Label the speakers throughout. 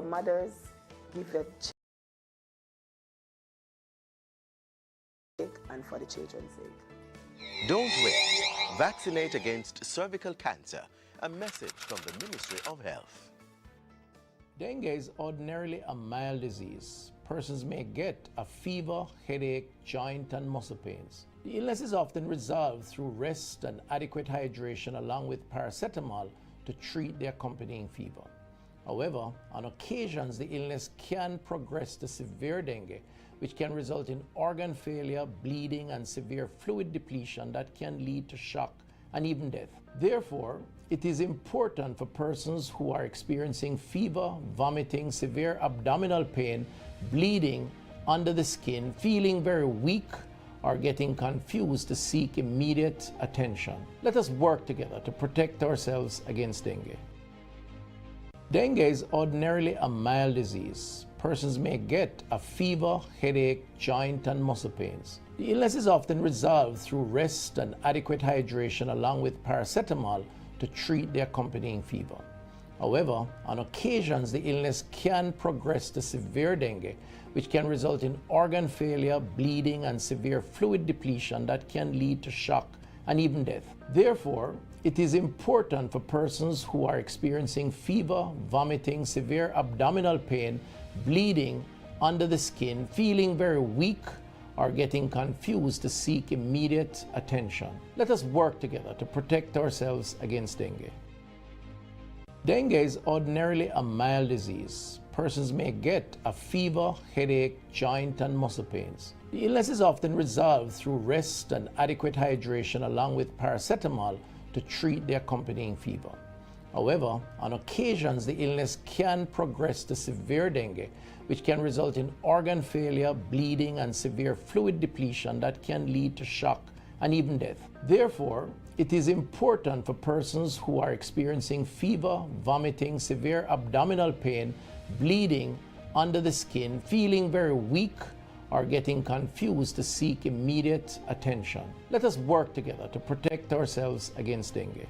Speaker 1: So mothers, give their sake and for the children's sake.
Speaker 2: Don't wait. Vaccinate against cervical cancer. A message from the Ministry of Health.
Speaker 3: Dengue is ordinarily a mild disease. Persons may get a fever, headache, joint and muscle pains. The illness is often resolved through rest and adequate hydration along with paracetamol to treat the accompanying fever. However, on occasions the illness can progress to severe dengue, which can result in organ failure, bleeding and severe fluid depletion that can lead to shock and even death. Therefore, it is important for persons who are experiencing fever, vomiting, severe abdominal pain, bleeding under the skin, feeling very weak, or getting confused to seek immediate attention. Let us work together to protect ourselves against dengue. Dengue is ordinarily a mild disease. Persons may get a fever, headache, joint and muscle pains. The illness is often resolved through rest and adequate hydration along with paracetamol to treat the accompanying fever. However, on occasions the illness can progress to severe dengue, which can result in organ failure, bleeding and severe fluid depletion that can lead to shock and even death. Therefore, it is important for persons who are experiencing fever, vomiting, severe abdominal pain, bleeding under the skin, feeling very weak, or getting confused to seek immediate attention. Let us work together to protect ourselves against dengue. Dengue is ordinarily a mild disease. Persons may get a fever, headache, joint and muscle pains. The illness is often resolved through rest and adequate hydration along with paracetamol to treat the accompanying fever. However, on occasions the illness can progress to severe dengue, which can result in organ failure, bleeding and severe fluid depletion that can lead to shock and even death. Therefore, it is important for persons who are experiencing fever, vomiting, severe abdominal pain, bleeding under the skin, feeling very weak, or getting confused to seek immediate attention. Let us work together to protect ourselves against dengue.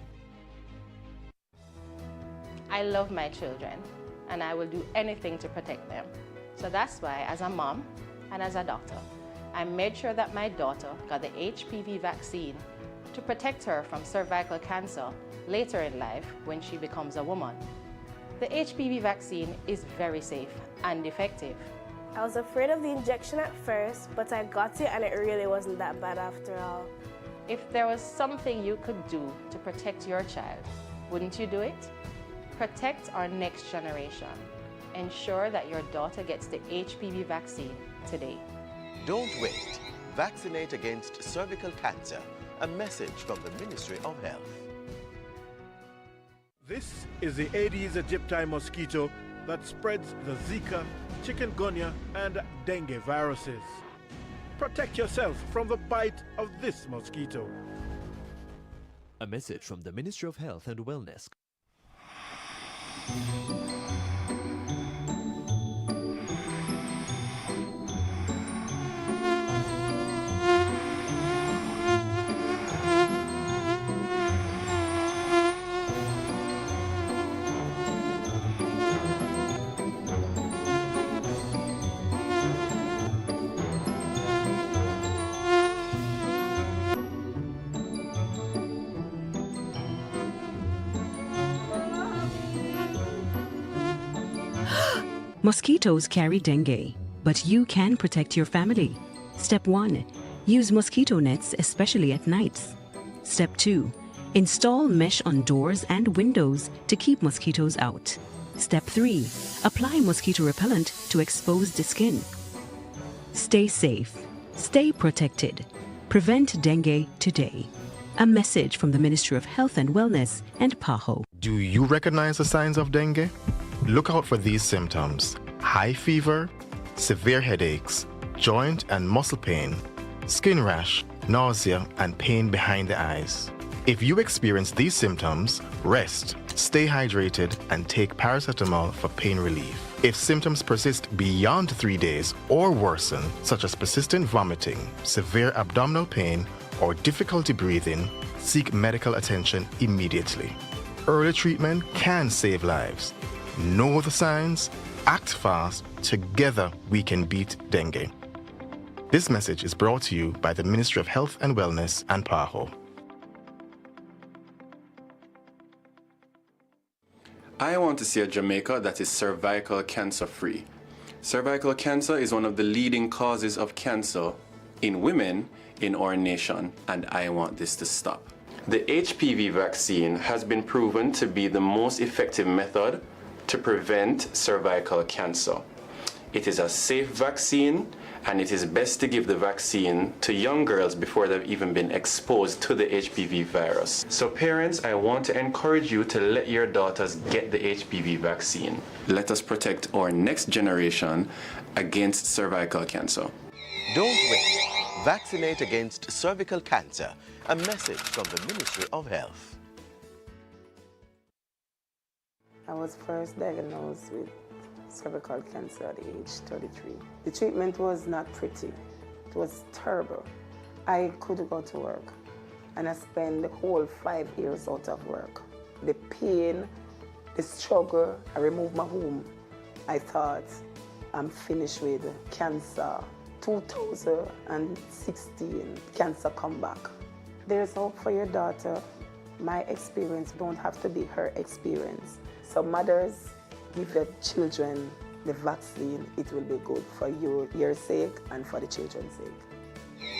Speaker 4: I love my children and I will do anything to protect them. So that's why, as a mom and as a doctor, I made sure that my daughter got the HPV vaccine to protect her from cervical cancer later in life when she becomes a woman. The HPV vaccine is very safe and effective.
Speaker 5: I was afraid of the injection at first, but I got it and it really wasn't that bad after all.
Speaker 4: If there was something you could do to protect your child, wouldn't you do it? Protect our next generation. Ensure that your daughter gets the HPV vaccine today.
Speaker 2: Don't wait. Vaccinate against cervical cancer. A message from the Ministry of Health.
Speaker 6: This is the Aedes aegypti mosquito that spreads the Zika, chikungunya and dengue viruses. Protect yourself from the bite of this mosquito.
Speaker 7: A message from the Ministry of Health and Wellness.
Speaker 8: Mosquitoes carry dengue, but you can protect your family. Step 1. Use mosquito nets, especially at nights. Step 2. Install mesh on doors and windows to keep mosquitoes out. Step 3. Apply mosquito repellent to exposed skin. Stay safe. Stay protected. Prevent dengue today. A message from the Ministry of Health and Wellness and PAHO.
Speaker 9: Do you recognize the signs of dengue? Look out for these symptoms: high fever, severe headaches, joint and muscle pain, skin rash, nausea, and pain behind the eyes. If you experience these symptoms, rest, stay hydrated, and take paracetamol for pain relief. If symptoms persist beyond 3 days or worsen, such as persistent vomiting, severe abdominal pain, or difficulty breathing, seek medical attention immediately. Early treatment can save lives. Know the signs, Act fast. Together we can beat dengue. This message is brought to you by the Ministry of Health and Wellness and PAHO.
Speaker 10: I want to see a Jamaica that is cervical cancer free. Cervical cancer is one of the leading causes of cancer in women in our nation, and I want this to stop. The HPV vaccine has been proven to be the most effective method to prevent cervical cancer. It is a safe vaccine, and it is best to give the vaccine to young girls before they've even been exposed to the HPV virus. So parents, I want to encourage you to let your daughters get the HPV vaccine. Let us protect our next generation against cervical cancer.
Speaker 2: Don't wait. Vaccinate against cervical cancer. A message from the Ministry of Health.
Speaker 1: I was first diagnosed with cervical cancer at age 33. The treatment was not pretty. It was terrible. I couldn't go to work, and I spent the whole 5 years out of work. The pain, the struggle, I removed my womb. I thought, I'm finished with cancer. 2016, cancer come back. There's hope for your daughter. My experience don't have to be her experience. So mothers, give their children the vaccine. It will be good for your sake and for the children's sake.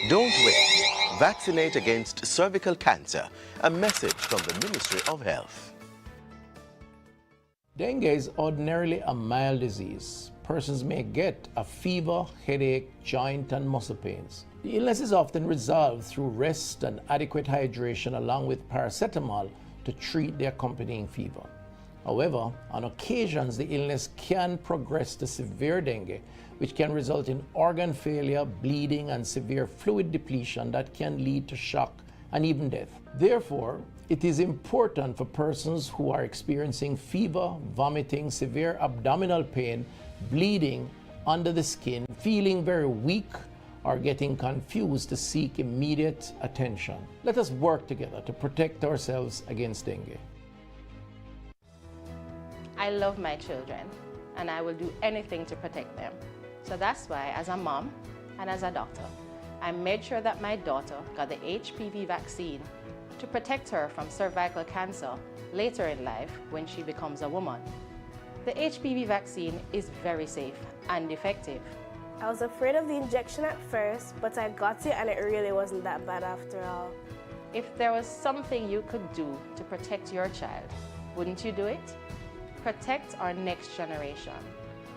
Speaker 2: Don't wait. Vaccinate against cervical cancer. A message from the Ministry of Health.
Speaker 3: Dengue is ordinarily a mild disease. Persons may get a fever, headache, joint and muscle pains. The illness is often resolved through rest and adequate hydration along with paracetamol to treat the accompanying fever. However, on occasions, the illness can progress to severe dengue, which can result in organ failure, bleeding, and severe fluid depletion that can lead to shock and even death. Therefore, it is important for persons who are experiencing fever, vomiting, severe abdominal pain, bleeding under the skin, feeling very weak, or getting confused to seek immediate attention. Let us work together to protect ourselves against dengue.
Speaker 4: I love my children, and I will do anything to protect them. So that's why, as a mom and as a doctor, I made sure that my daughter got the HPV vaccine to protect her from cervical cancer later in life when she becomes a woman. The HPV vaccine is very safe and effective.
Speaker 5: I was afraid of the injection at first, but I got it and it really wasn't that bad after all.
Speaker 4: If there was something you could do to protect your child, wouldn't you do it? Protect our next generation.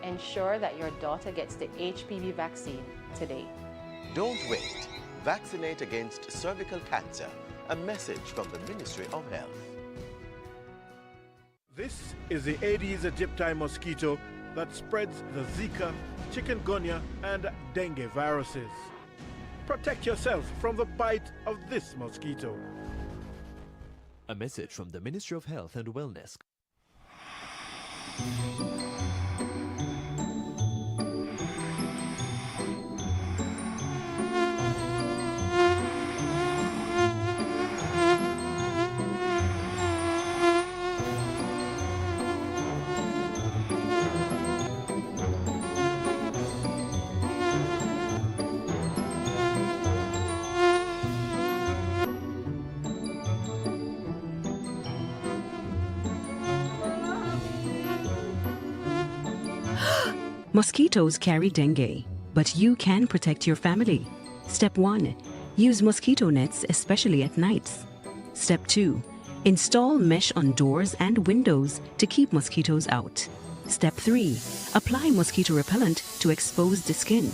Speaker 4: Ensure that your daughter gets the HPV vaccine today.
Speaker 2: Don't wait. Vaccinate against cervical cancer. A message from the Ministry of Health.
Speaker 6: This is the Aedes aegypti mosquito that spreads the Zika, chikungunya, and dengue viruses. Protect yourself from the bite of this mosquito.
Speaker 7: A message from the Ministry of Health and Wellness.
Speaker 8: Mosquitoes carry dengue, but you can protect your family. Step 1. Use mosquito nets, especially at nights. Step 2. Install mesh on doors and windows to keep mosquitoes out. Step 3. Apply mosquito repellent to exposed skin.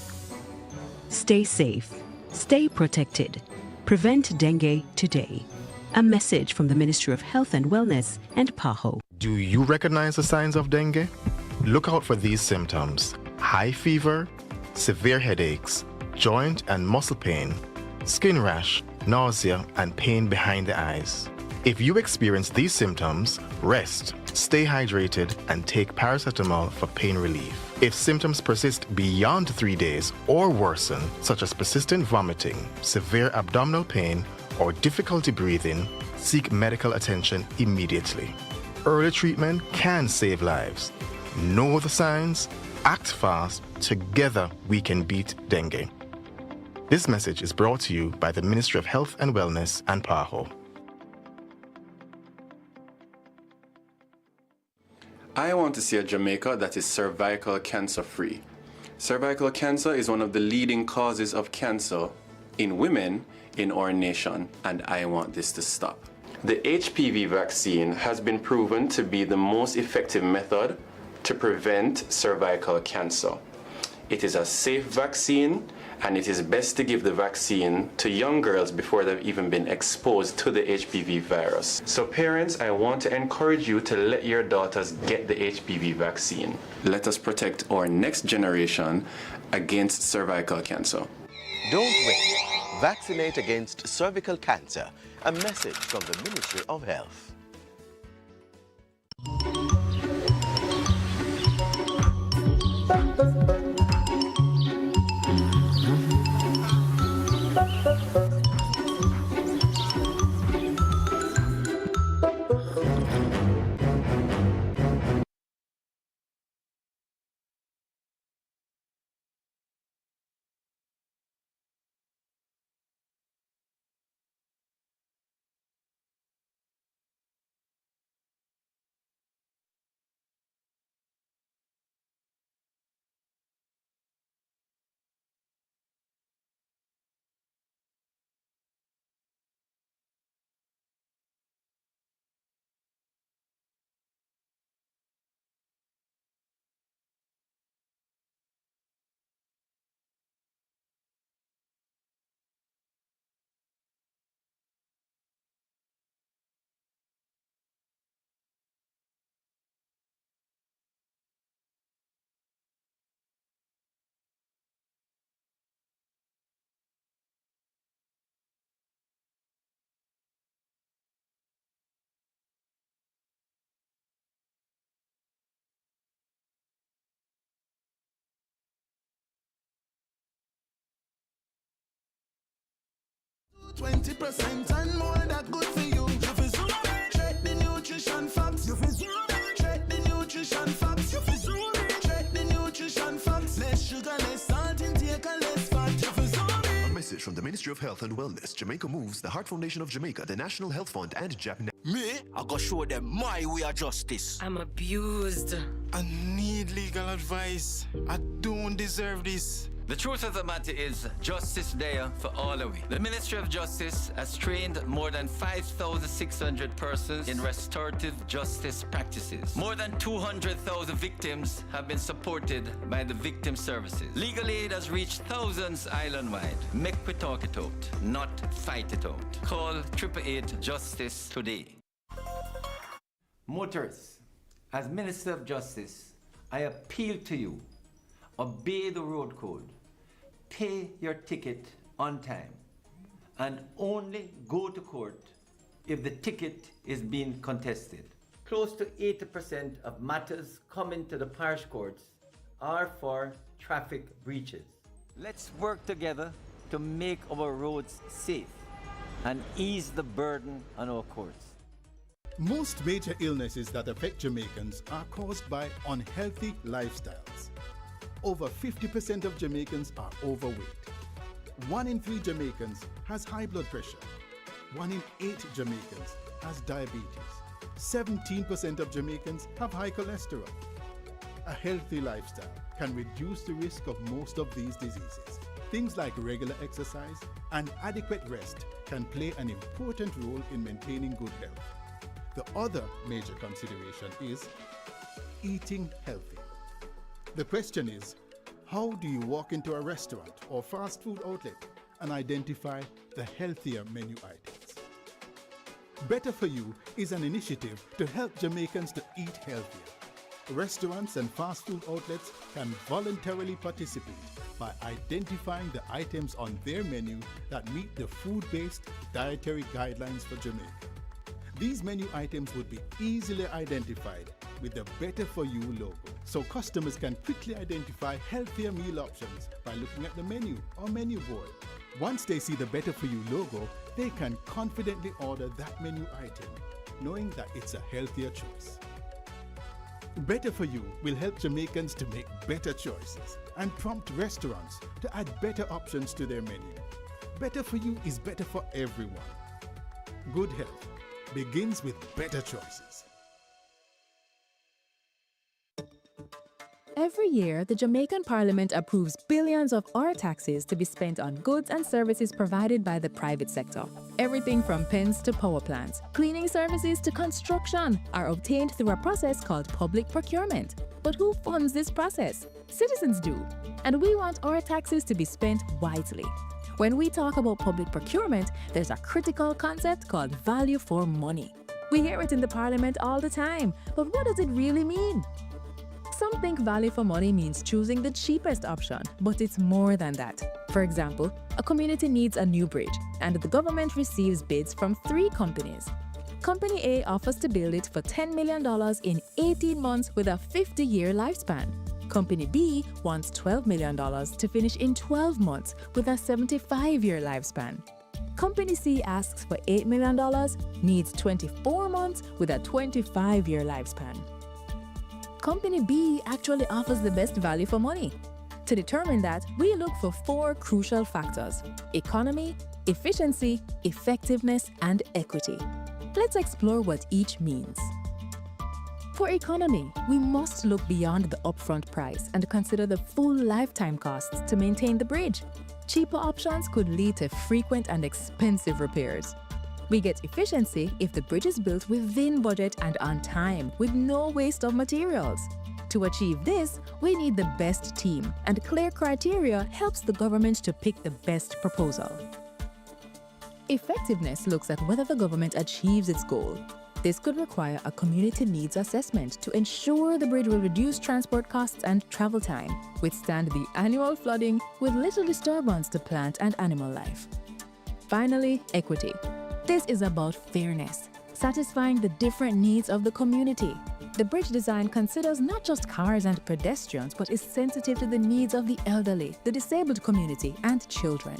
Speaker 8: Stay safe. Stay protected. Prevent dengue today. A message from the Ministry of Health and Wellness and PAHO.
Speaker 9: Do you recognize the signs of dengue? Look out for these symptoms: high fever, severe headaches, joint and muscle pain, skin rash, nausea, and pain behind the eyes. If you experience these symptoms, rest, stay hydrated, and take paracetamol for pain relief. If symptoms persist beyond 3 days or worsen, such as persistent vomiting, severe abdominal pain, or difficulty breathing, seek medical attention immediately. Early treatment can save lives. Know the signs, act fast, together we can beat dengue. This message is brought to you by the Ministry of Health and Wellness and PAHO.
Speaker 10: I want to see a Jamaica that is cervical cancer free. Cervical cancer is one of the leading causes of cancer in women in our nation, and I want this to stop. The HPV vaccine has been proven to be the most effective method to prevent cervical cancer. It is a safe vaccine, and it is best to give the vaccine to young girls before they've even been exposed to the HPV virus. So parents, I want to encourage you to let your daughters get the HPV vaccine. Let us protect our next generation against cervical cancer.
Speaker 2: Don't wait. Vaccinate against cervical cancer. A message from the Ministry of Health.
Speaker 11: %20 and more that good for you. You feel zoom in. Check the nutrition facts. You feel zoom in. Check the nutrition facts. You feel zoom in. Check the nutrition facts. Less sugar, less salt intake, and less fat. You feel zoom in.
Speaker 7: A message from the Ministry of Health and Wellness, Jamaica Moves, the Heart Foundation of Jamaica, the National Health Fund, and Japan.
Speaker 11: Me, I go show them my way of justice.
Speaker 12: I'm abused.
Speaker 11: I need legal advice. I don't deserve this.
Speaker 13: The truth of the matter is, justice there for all of we. The Ministry of Justice has trained more than 5,600 persons in restorative justice practices. More than 200,000 victims have been supported by the victim services. Legal aid has reached thousands island-wide. Make we talk it out, not fight it out. Call 888 Justice today.
Speaker 14: Motorists, as Minister of Justice, I appeal to you, obey the road code, pay your ticket on time, and only go to court if the ticket is being contested. Close to 80% of matters coming to the parish courts are for traffic breaches. Let's work together to make our roads safe and ease the burden on our courts.
Speaker 15: Most major illnesses that affect Jamaicans are caused by unhealthy lifestyles. Over 50% of Jamaicans are overweight. 1 in 3 Jamaicans has high blood pressure. 1 in 8 Jamaicans has diabetes. 17% of Jamaicans have high cholesterol. A healthy lifestyle can reduce the risk of most of these diseases. Things like regular exercise and adequate rest can play an important role in maintaining good health. The other major consideration is eating healthy. The question is, how do you walk into a restaurant or fast food outlet and identify the healthier menu items? Better For You is an initiative to help Jamaicans to eat healthier. Restaurants and fast food outlets can voluntarily participate by identifying the items on their menu that meet the food-based dietary guidelines for Jamaica. These menu items would be easily identified with the Better For You logo, so customers can quickly identify healthier meal options by looking at the menu or menu board. Once they see the Better For You logo, they can confidently order that menu item, knowing that it's a healthier choice. Better for You will help Jamaicans to make better choices and prompt restaurants to add better options to their menu. Better for You is better for everyone. Good health begins with better choices.
Speaker 12: Every year, the Jamaican Parliament approves billions of our taxes to be spent on goods and services provided by the private sector. Everything from pens to power plants, cleaning services to construction are obtained through a process called public procurement. But who funds this process? Citizens do. And we want our taxes to be spent wisely. When we talk about public procurement, there's a critical concept called value for money. We hear it in the Parliament all the time, but what does it really mean? Some think value for money means choosing the cheapest option, but it's more than that. For example, a community needs a new bridge, and the government receives bids from 3 companies. Company A offers to build it for $10 million in 18 months with a 50-year lifespan. Company B wants $12 million to finish in 12 months with a 75-year lifespan. Company C asks for $8 million, needs 24 months with a 25-year lifespan. Company B actually offers the best value for money. To determine that, we look for 4 crucial factors: economy, efficiency, effectiveness, and equity. Let's explore what each means. For economy, we must look beyond the upfront price and consider the full lifetime costs to maintain the bridge. Cheaper options could lead to frequent and expensive repairs. We get efficiency if the bridge is built within budget and on time, with no waste of materials. To achieve this, we need the best team, and clear criteria helps the government to pick the best proposal. Effectiveness looks at whether the government achieves its goal. This could require a community needs assessment to ensure the bridge will reduce transport costs and travel time, withstand the annual flooding with little disturbance to plant and animal life. Finally, equity. This is about fairness, satisfying the different needs of the community. The bridge design considers not just cars and pedestrians, but is sensitive to the needs of the elderly, the disabled community, and children.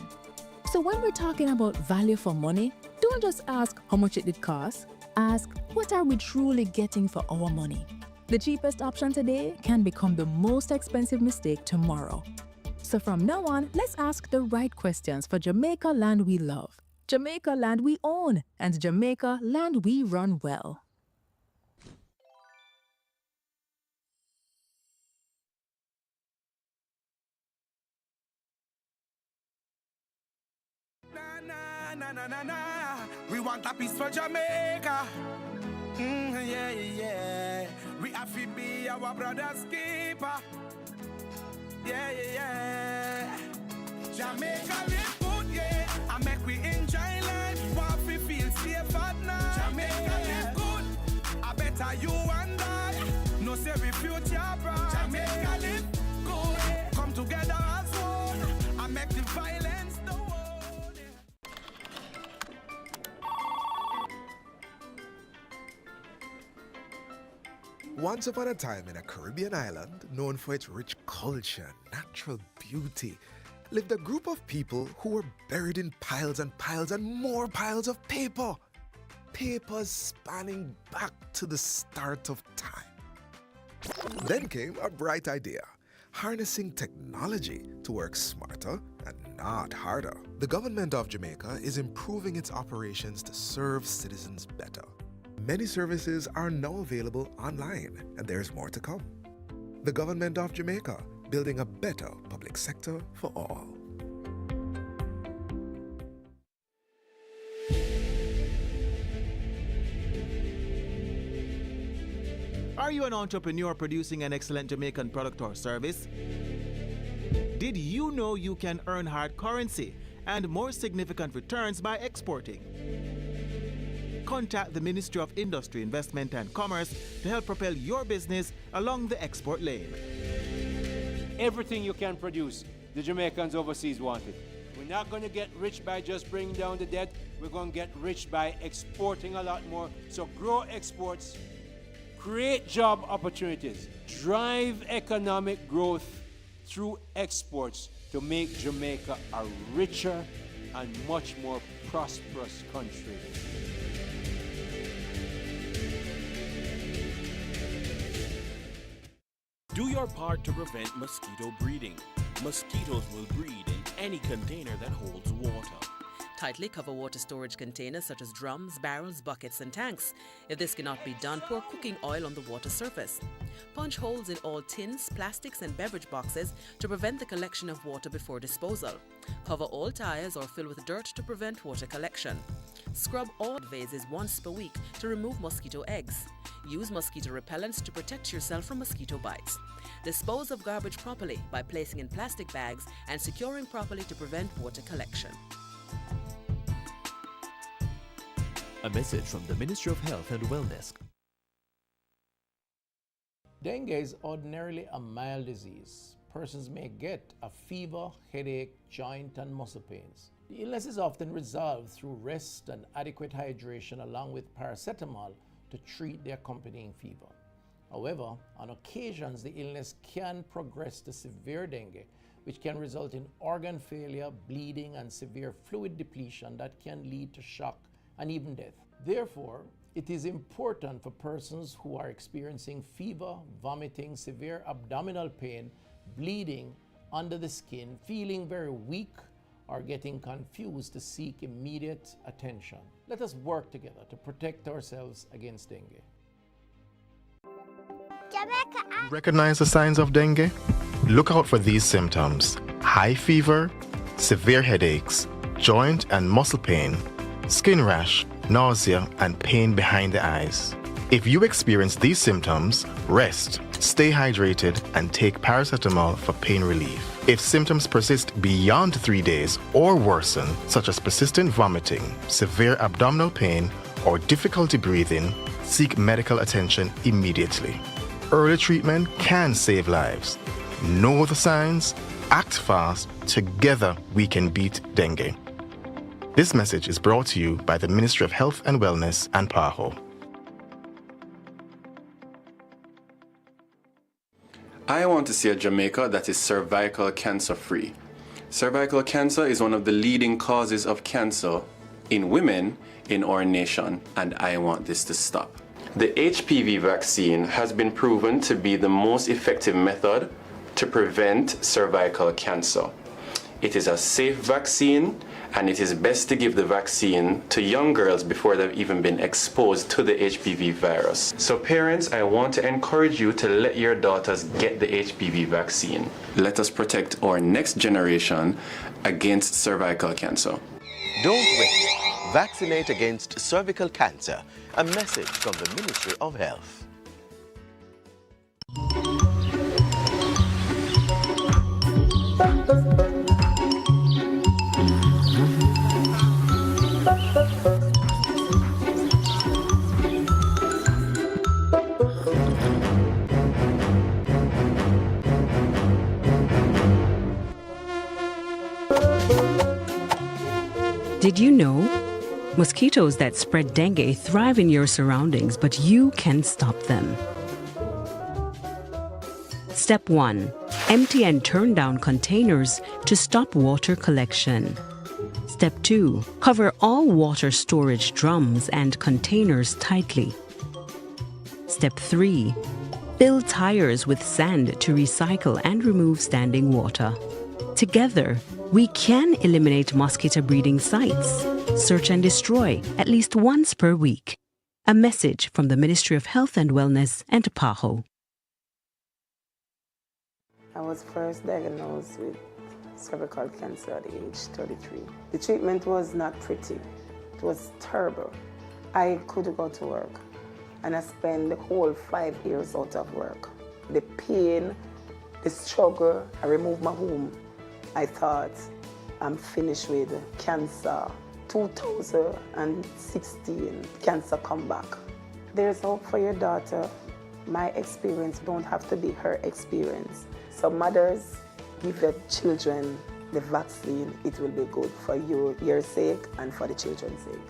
Speaker 12: So when we're talking about value for money, don't just ask how much it did cost. Ask, what are we truly getting for our money? The cheapest option today can become the most expensive mistake tomorrow. So from now on, let's ask the right questions for Jamaica land we love, Jamaica land we own, and Jamaica land we run well.
Speaker 11: Na, na, na, na. We want a piece for Jamaica. Yeah, yeah. We have to be our brother's keeper. Yeah, yeah. Jamaica live good, yeah. I make we enjoy life. Want we feel safe at night. Jamaica live good. I better you and I. No say we future bright. Jamaica live good. Come together as one. I make the violence the world.
Speaker 16: Once upon a time in a Caribbean island known for its rich culture and natural beauty, lived a group of people who were buried in piles and piles and more piles of paper. Papers spanning back to the start of time. Then came a bright idea, harnessing technology to work smarter and not harder. The government of Jamaica is improving its operations to serve citizens better. Many services are now available online, and there's more to come. The government of Jamaica, building a better public sector for all.
Speaker 17: Are you an entrepreneur producing an excellent Jamaican product or service? Did you know you can earn hard currency and more significant returns by exporting? Contact the Ministry of Industry, Investment and Commerce to help propel your business along the export lane.
Speaker 18: Everything you can produce, the Jamaicans overseas want it. We're not going to get rich by just bringing down the debt. We're going to get rich by exporting a lot more. So grow exports, create job opportunities, drive economic growth through exports to make Jamaica a richer and much more prosperous country.
Speaker 19: Do your part to prevent mosquito breeding. Mosquitoes will breed in any container that holds water.
Speaker 20: Tightly cover water storage containers such as drums, barrels, buckets and tanks. If this cannot be done, pour cooking oil on the water surface. Punch holes in all tins, plastics and beverage boxes to prevent the collection of water before disposal. Cover all tires or fill with dirt to prevent water collection. Scrub all vases once per week to remove mosquito eggs. Use mosquito repellents to protect yourself from mosquito bites. Dispose of garbage properly by placing in plastic bags and securing properly to prevent water collection.
Speaker 21: A message from the Ministry of Health and Wellness.
Speaker 3: Dengue is ordinarily a mild disease. Persons may get a fever, headache, joint and muscle pains. The illness is often resolved through rest and adequate hydration along with paracetamol to treat the accompanying fever. However, on occasions the illness can progress to severe dengue, which can result in organ failure, bleeding and severe fluid depletion that can lead to shock and even death. Therefore, it is important for persons who are experiencing fever, vomiting, severe abdominal pain, bleeding under the skin, feeling very weak, or getting confused to seek immediate attention. Let us work together to protect ourselves against dengue.
Speaker 9: Recognize the signs of dengue? Look out for these symptoms: high fever, severe headaches, joint and muscle pain, skin rash, nausea, and pain behind the eyes. If you experience these symptoms, rest, stay hydrated, and take paracetamol for pain relief. If symptoms persist beyond 3 days or worsen, such as persistent vomiting, severe abdominal pain, or difficulty breathing, seek medical attention immediately. Early treatment can save lives. Know the signs, act fast, together we can beat dengue. This message is brought to you by the Ministry of Health and Wellness and PAHO.
Speaker 10: I want to see a Jamaica that is cervical cancer free. Cervical cancer is one of the leading causes of cancer in women in our nation, and I want this to stop. The HPV vaccine has been proven to be the most effective method to prevent cervical cancer. It is a safe vaccine, and it is best to give the vaccine to young girls before they've even been exposed to the HPV virus. So parents, I want to encourage you to let your daughters get the HPV vaccine. Let us protect our next generation against cervical cancer.
Speaker 2: Don't wait. Vaccinate against cervical cancer. A message from the Ministry of Health.
Speaker 8: Did you know? Mosquitoes that spread dengue thrive in your surroundings, but you can stop them. Step 1. Empty and turn down containers to stop water collection. Step 2. Cover all water storage drums and containers tightly. Step 3. Fill tires with sand to recycle and remove standing water. Together, we can eliminate mosquito breeding sites. Search and destroy at least once per week. A message from the Ministry of Health and Wellness and PAHO.
Speaker 1: I was first diagnosed with cervical cancer at age 33. The treatment was not pretty. It was terrible. I couldn't go to work, and I spent the whole 5 years out of work. The pain, the struggle, I removed my womb. I thought, I'm finished with cancer. 2016, cancer come back. There's hope for your daughter. My experience don't have to be her experience. So mothers, give their children the vaccine. It will be good for your sake and for the children's sake.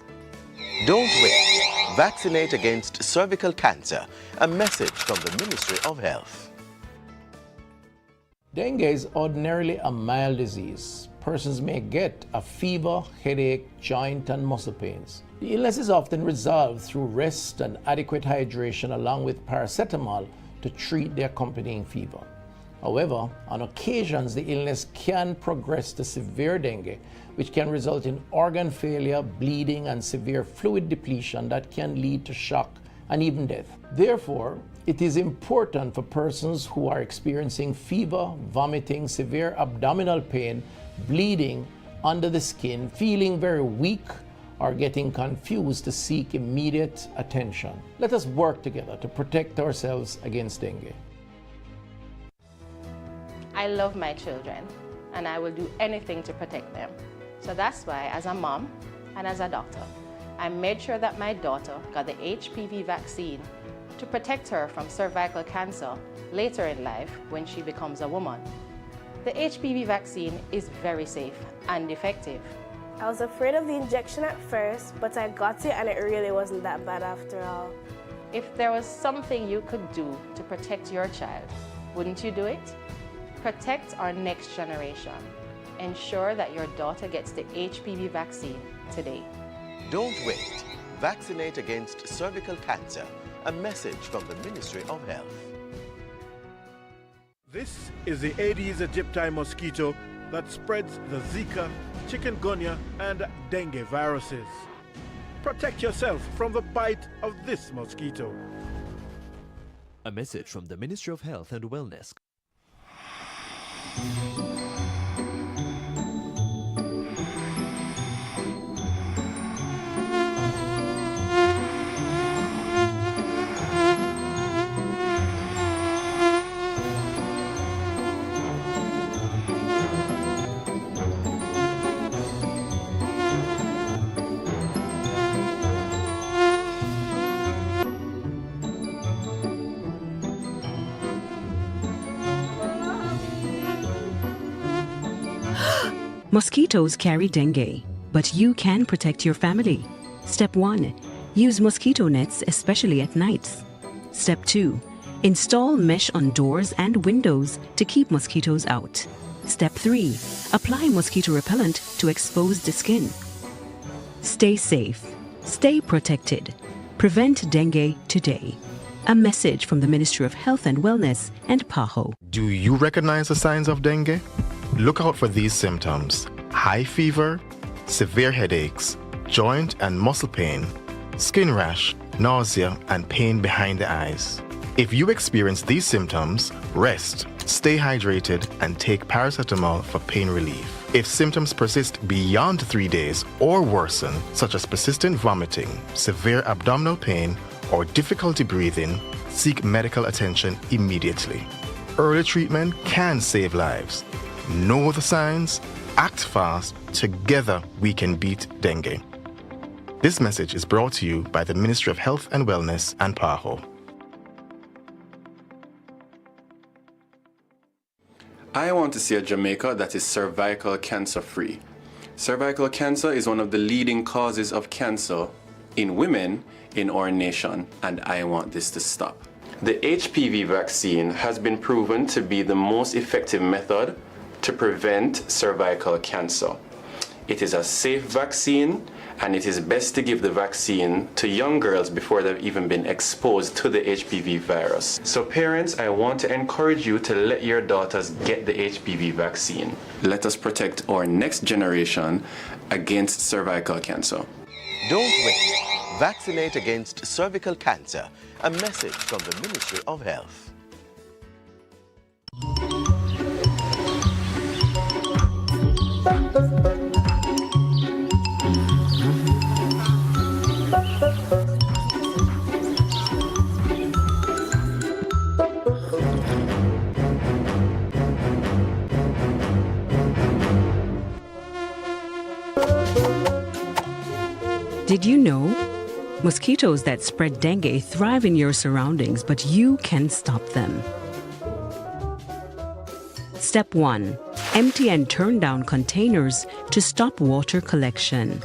Speaker 2: Don't wait. Vaccinate against cervical cancer. A message from the Ministry of Health.
Speaker 3: Dengue is ordinarily a mild disease. Persons may get a fever, headache, joint and muscle pains. The illness is often resolved through rest and adequate hydration along with paracetamol to treat the accompanying fever. However, on occasions, the illness can progress to severe dengue, which can result in organ failure, bleeding, and severe fluid depletion that can lead to shock and even death. Therefore, it is important for persons who are experiencing fever, vomiting, severe abdominal pain, bleeding under the skin, feeling very weak, or getting confused to seek immediate attention. Let us work together to protect ourselves against dengue.
Speaker 4: I love my children, and I will do anything to protect them. So that's why, as a mom and as a doctor, I made sure that my daughter got the HPV vaccine to protect her from cervical cancer later in life when she becomes a woman. The HPV vaccine is very safe and effective.
Speaker 5: I was afraid of the injection at first, but I got it and it really wasn't that bad after all.
Speaker 4: If there was something you could do to protect your child, wouldn't you do it? Protect our next generation. Ensure that your daughter gets the HPV vaccine today.
Speaker 2: Don't wait. Vaccinate against cervical cancer. A message from the Ministry of Health.
Speaker 6: This is the Aedes aegypti mosquito that spreads the Zika, chikungunya, and dengue viruses. Protect yourself from the bite of this mosquito.
Speaker 21: A message from the Ministry of Health and Wellness.
Speaker 8: Mosquitoes carry dengue, but you can protect your family. Step 1. Use mosquito nets, especially at nights. Step 2. Install mesh on doors and windows to keep mosquitoes out. Step 3. Apply mosquito repellent to expose the skin. Stay safe. Stay protected. Prevent dengue today. A message from the Ministry of Health and Wellness and PAHO.
Speaker 9: Do you recognize the signs of dengue? Look out for these symptoms: high fever, severe headaches, joint and muscle pain, skin rash, nausea, and pain behind the eyes. If you experience these symptoms, rest, stay hydrated, and take paracetamol for pain relief. If symptoms persist beyond 3 days or worsen, such as persistent vomiting, severe abdominal pain, or difficulty breathing, seek medical attention immediately. Early treatment can save lives. Know the signs, act fast, together we can beat dengue. This message is brought to you by the Ministry of Health and Wellness and PAHO.
Speaker 10: I want to see a Jamaica that is cervical cancer free. Cervical cancer is one of the leading causes of cancer in women in our nation, and I want this to stop. The HPV vaccine has been proven to be the most effective method to prevent cervical cancer. It is a safe vaccine, and it is best to give the vaccine to young girls before they've even been exposed to the HPV virus. So parents, I want to encourage you to let your daughters get the HPV vaccine. Let us protect our next generation against cervical cancer.
Speaker 2: Don't wait. Vaccinate against cervical cancer. A message from the Ministry of Health.
Speaker 8: Did you know? Mosquitoes that spread dengue thrive in your surroundings, but you can stop them. Step 1. Empty and turn down containers to stop water collection.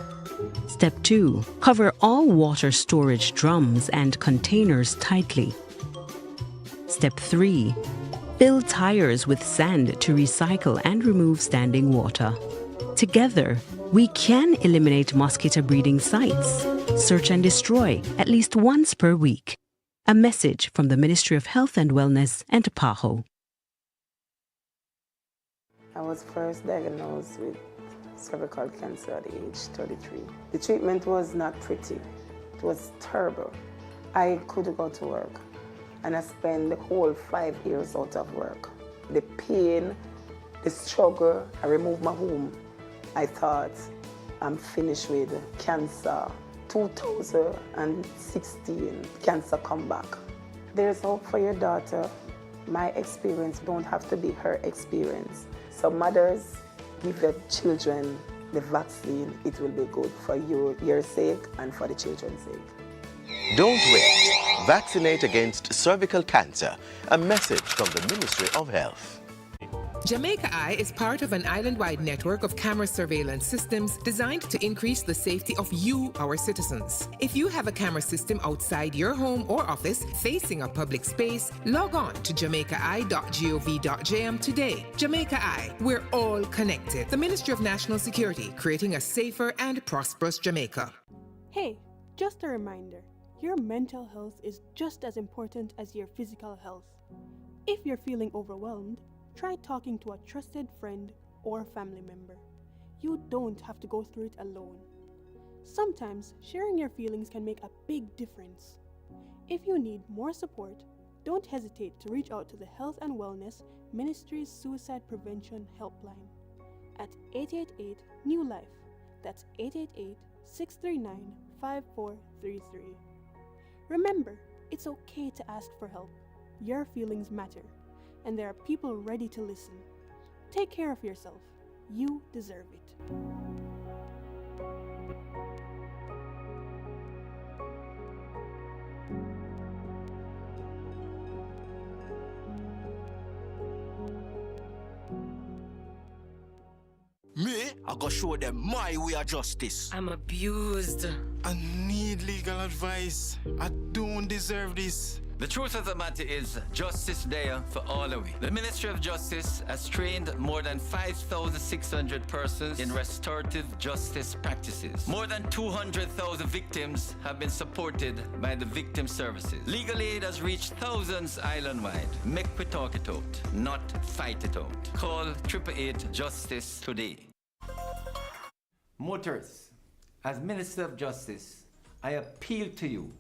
Speaker 8: Step 2. Cover all water storage drums and containers tightly. Step 3. Fill tires with sand to recycle and remove standing water. Together, we can eliminate mosquito breeding sites. Search and destroy at least once per week. A message from the Ministry of Health and Wellness and PAHO.
Speaker 1: I was first diagnosed with cervical cancer at age 33. The treatment was not pretty. It was terrible. I couldn't go to work, and I spent the whole 5 years out of work. The pain, the struggle, I removed my womb. I thought, I'm finished with cancer. 2016, cancer come back. There's hope for your daughter. My experience don't have to be her experience. So mothers, give your children the vaccine. It will be good for your sake and for the children's sake.
Speaker 2: Don't wait. Vaccinate against cervical cancer. A message from the Ministry of Health.
Speaker 7: Jamaica Eye is part of an island-wide network of camera surveillance systems designed to increase the safety of you, our citizens. If you have a camera system outside your home or office facing a public space, log on to jamaicaeye.gov.jm today. Jamaica Eye, we're all connected. The Ministry of National Security, creating a safer and prosperous Jamaica.
Speaker 22: Hey, just a reminder, your mental health is just as important as your physical health. If you're feeling overwhelmed, try talking to a trusted friend or family member. You don't have to go through it alone. Sometimes sharing your feelings can make a big difference. If you need more support, don't hesitate to reach out to the Health and Wellness Ministry's Suicide Prevention Helpline at 888 New Life. That's 888-639-5433. Remember, it's okay to ask for help. Your feelings matter, and there are people ready to listen. Take care of yourself. You deserve it.
Speaker 23: Me, I go show them my way of justice.
Speaker 24: I'm abused.
Speaker 23: I need legal advice. I don't deserve this.
Speaker 13: The truth of the matter is, justice there for all of we. The Ministry of Justice has trained more than 5,600 persons in restorative justice practices. More than 200,000 victims have been supported by the victim services. Legal aid has reached thousands island-wide. Make we talk it out, not fight it out. Call 888 Justice today.
Speaker 14: Motorists, as Minister of Justice, I appeal to you.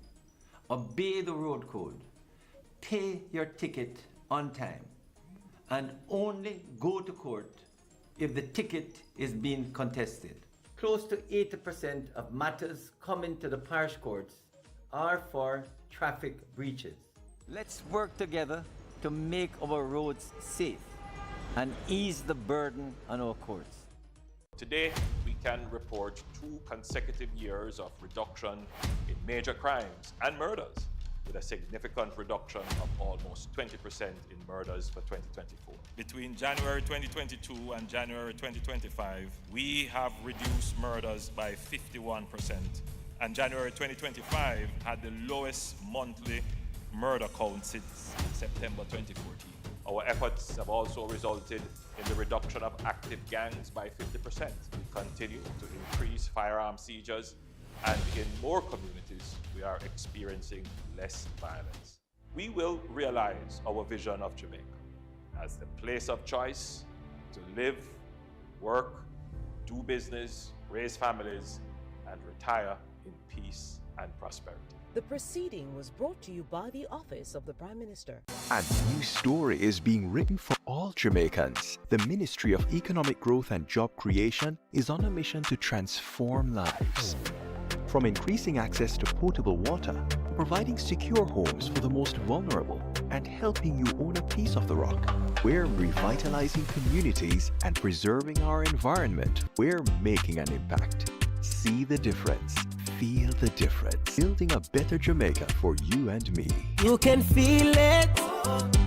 Speaker 14: Obey the road code, pay your ticket on time, and only go to court if the ticket is being contested. Close to 80% of matters coming to the parish courts are for traffic breaches. Let's work together to make our roads safe and ease the burden on our courts.
Speaker 25: Today, we can report 2 consecutive years of reduction in major crimes and murders, with a significant reduction of almost 20% in murders for 2024.
Speaker 26: Between January 2022 and January 2025, we have reduced murders by 51%, and January 2025 had the lowest monthly murder count since September 2014.
Speaker 25: Our efforts have also resulted in the reduction of active gangs by 50%. We continue to increase firearm seizures, and in more communities, we are experiencing less violence. We will realize our vision of Jamaica as the place of choice to live, work, do business, raise families, and retire in peace and prosperity.
Speaker 27: The proceeding was brought to you by the Office of the Prime Minister.
Speaker 28: A new story is being written for all Jamaicans. The Ministry of Economic Growth and Job Creation is on a mission to transform lives. From increasing access to potable water, providing secure homes for the most vulnerable, and helping you own a piece of the rock. We're revitalizing communities and preserving our environment. We're making an impact. See the difference. Feel the difference. Building a better Jamaica for you and me.
Speaker 24: You can feel it.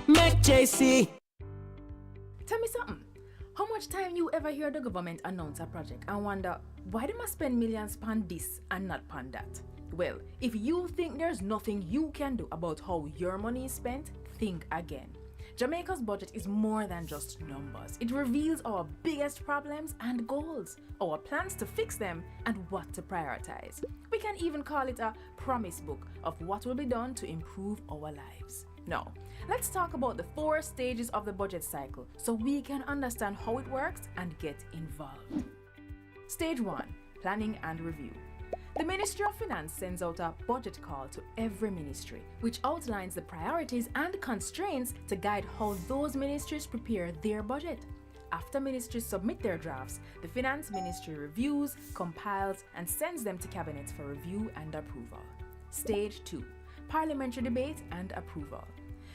Speaker 24: Make JC.
Speaker 29: Tell me something. How much time you ever hear the government announce a project and wonder why they must spend millions on this and not on that? Well, if you think there's nothing you can do about how your money is spent, think again. Jamaica's budget is more than just numbers. It reveals our biggest problems and goals, our plans to fix them, and what to prioritize. We can even call it a promise book of what will be done to improve our lives. Now, let's talk about the 4 stages of the budget cycle so we can understand how it works and get involved. Stage 1. Planning and review. The Ministry of Finance sends out a budget call to every ministry, which outlines the priorities and constraints to guide how those ministries prepare their budget. After ministries submit their drafts, the Finance Ministry reviews, compiles, and sends them to Cabinet for review and approval. Stage 2. Parliamentary debate and approval.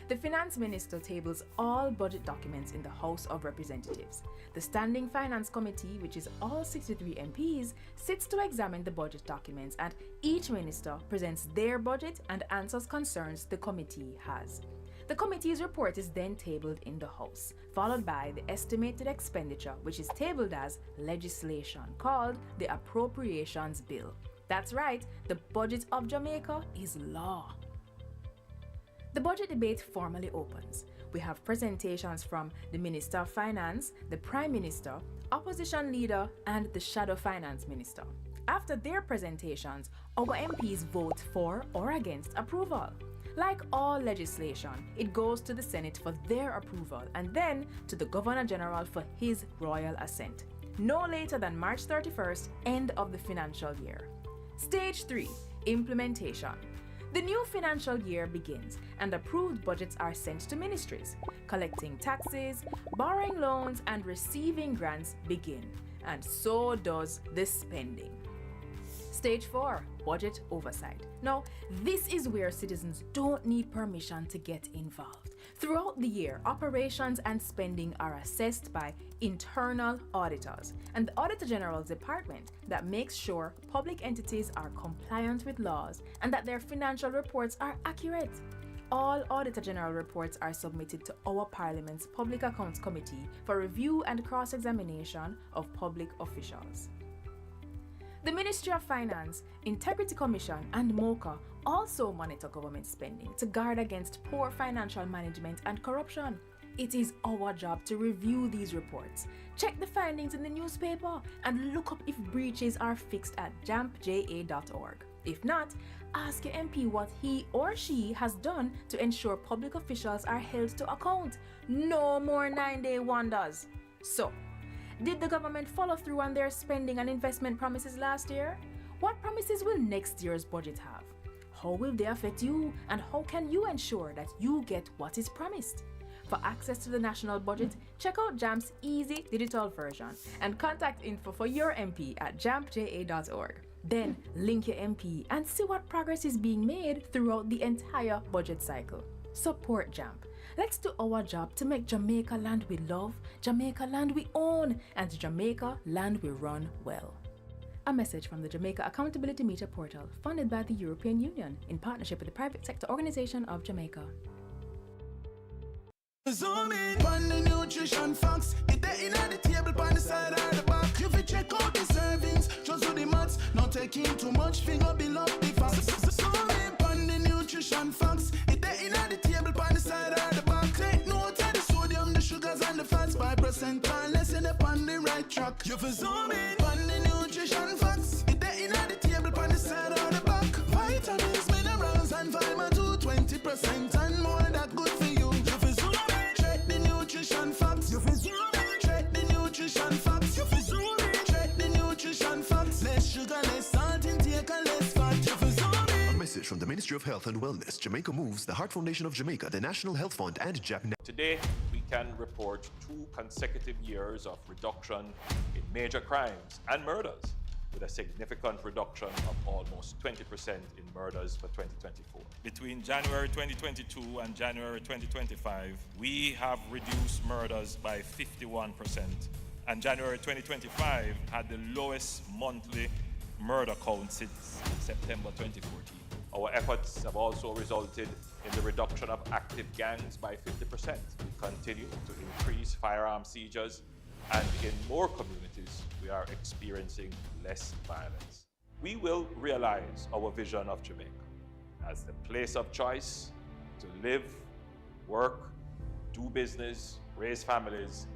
Speaker 29: The Finance Minister tables all budget documents in the House of Representatives. The Standing Finance Committee, which is all 63 MPs, sits to examine the budget documents, and each minister presents their budget and answers concerns the committee has. The committee's report is then tabled in the House, followed by the estimated expenditure, which is tabled as legislation, called the Appropriations Bill. That's right, the budget of Jamaica is law. The budget debate formally opens. We have presentations from the Minister of Finance, the Prime Minister, Opposition Leader, and the Shadow Finance Minister. After their presentations, our MPs vote for or against approval. Like all legislation, it goes to the Senate for their approval and then to the Governor General for his royal assent. No later than March 31st, end of the financial year. Stage 3. Implementation. The new financial year begins and approved budgets are sent to ministries. Collecting taxes, borrowing loans, and receiving grants begin. And so does the spending. Stage 4. Budget oversight. Now, this is where citizens don't need permission to get involved. Throughout the year, operations and spending are assessed by internal auditors and the Auditor General's department that makes sure public entities are compliant with laws and that their financial reports are accurate. All Auditor General reports are submitted to our Parliament's Public Accounts Committee for review and cross-examination of public officials. The Ministry of Finance, Integrity Commission, and MOHW also monitor government spending to guard against poor financial management and corruption. It is our job to review these reports, check the findings in the newspaper, and look up if breaches are fixed at jampja.org. If not, ask your MP what he or she has done to ensure public officials are held to account. No more 9-day wonders. So, did the government follow through on their spending and investment promises last year? What promises will next year's budget have? How will they affect you, and how can you ensure that you get what is promised? For access to the national budget, check out JAMP's easy digital version and contact info for your MP at jampja.org. Then link your MP and see what progress is being made throughout the entire budget cycle. Support JAMP. Let's do our job to make Jamaica land we love, Jamaica land we own, and Jamaica land we run well. A message from the Jamaica Accountability Meter Portal, funded by the European Union in partnership with the Private Sector Organization of Jamaica.
Speaker 24: Zoom in on the nutrition facts. It there in the table on the side or the back. You fi check out the servings, just do the maths. Not taking too much, finger below the facts. Zoom in on the nutrition facts. It there in the table on the side or the back. Take note of the sodium, the sugars, and the fats. 5% or less in the on the right track. You fi zoom in on the nutrition facts. It there in the table on the side or the back. Vitamins, minerals, and vitamin 2, 20% and more. That good for you. You fi zoom in. Check the nutrition facts. You fi zoom in. Check the nutrition facts. You fi zoom in. Check the nutrition facts. Less sugar, less salt intake, and less fat. You fi zoom in.
Speaker 2: A message from the Ministry of Health and Wellness, Jamaica Moves, the Heart Foundation of Jamaica, the National Health Fund, and JAP.
Speaker 25: Today, we can report 2 consecutive years of reduction in major crimes and murders, with a significant reduction of almost 20% in murders for 2024.
Speaker 26: Between January 2022 and January 2025, we have reduced murders by 51%, and January 2025 had the lowest monthly murder count since September 2014. Our efforts have also resulted in the reduction of active gangs by 50%. We continue to increase firearm seizures, and in more communities, we are experiencing less violence. We will realize our vision of Jamaica as the place of choice to live, work,
Speaker 25: do business, raise families,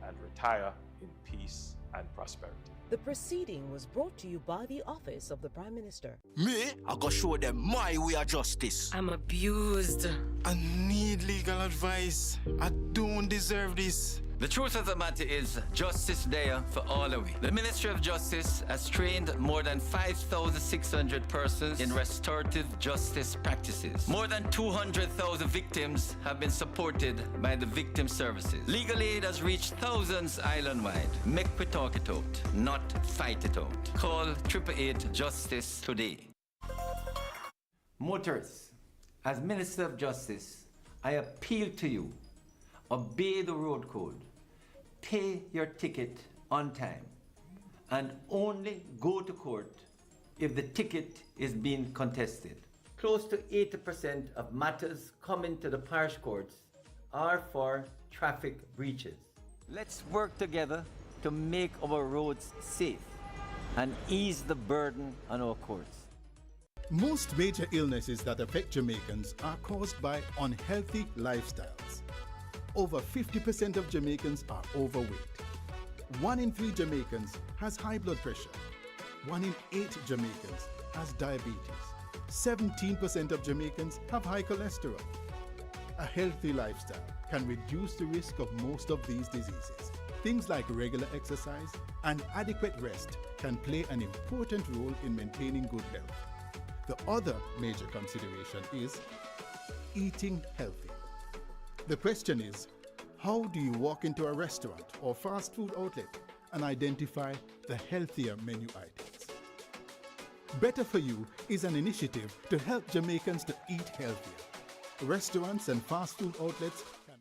Speaker 25: and retire in peace and prosperity.
Speaker 27: The proceeding was brought to you by the Office of the Prime Minister.
Speaker 24: Me, I go show them my way of justice.
Speaker 27: I'm abused.
Speaker 23: I need legal advice. I don't deserve this.
Speaker 13: The truth of the matter is, justice there for all of we. The Ministry of Justice has trained more than 5,600 persons in restorative justice practices. More than 200,000 victims have been supported by the victim services. Legal aid has reached thousands island-wide. Make we talk it out, not fight it out. Call 888 Justice today.
Speaker 14: Motorists, as Minister of Justice, I appeal to you, obey the road code, pay your ticket on time, and only go to court if the ticket is being contested. Close to 80% of matters coming to the parish courts are for traffic breaches. Let's work together to make our roads safe and ease the burden on our courts.
Speaker 3: Most major illnesses that affect Jamaicans are caused by unhealthy lifestyles. Over 50% of Jamaicans are overweight. 1 in 3 Jamaicans has high blood pressure. 1 in 8 Jamaicans has diabetes. 17% of Jamaicans have high cholesterol. A healthy lifestyle can reduce the risk of most of these diseases. Things like regular exercise and adequate rest can play an important role in maintaining good health. The other major consideration is eating healthy. The question is, how do you walk into a restaurant or fast food outlet and identify the healthier menu items? Better For You is an initiative to help Jamaicans to eat healthier. Restaurants and fast food outlets can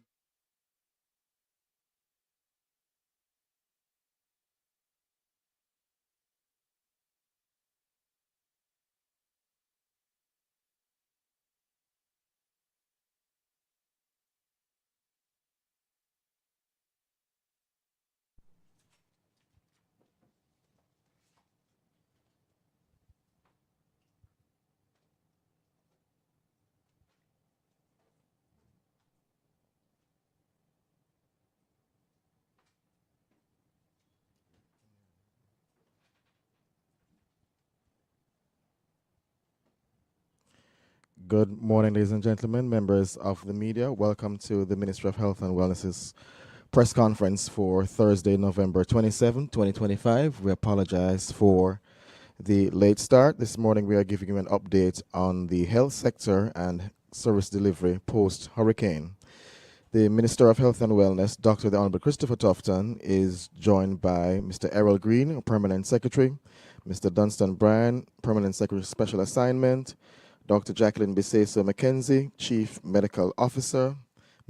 Speaker 11: Good morning, ladies and gentlemen, members of the media. Welcome to the Ministry of Health and Wellness's press conference for Thursday, November 27, 2025. We apologize for the late start. This morning we are giving you an update on the health sector and service delivery post-hurricane. The Minister of Health and Wellness, Dr. the Honorable Christopher Tufton, is joined by Mr. Errol Green, Permanent Secretary, Mr. Dunstan Bryan, Permanent Secretary Special Assignment, Dr. Jacqueline Biseso McKenzie, Chief Medical Officer,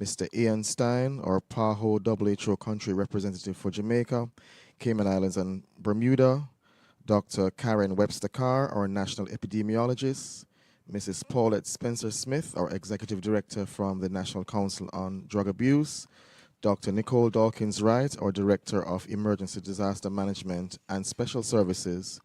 Speaker 11: Mr. Ian Stein, our PAHO WHO Country Representative for Jamaica, Cayman Islands and Bermuda, Dr. Karen Webster Carr, our National Epidemiologist, Mrs. Paulette Spencer-Smith, our Executive Director from the National Council on Drug Abuse, Dr. Nicole Dawkins-Wright, our Director of Emergency Disaster Management and Special Services,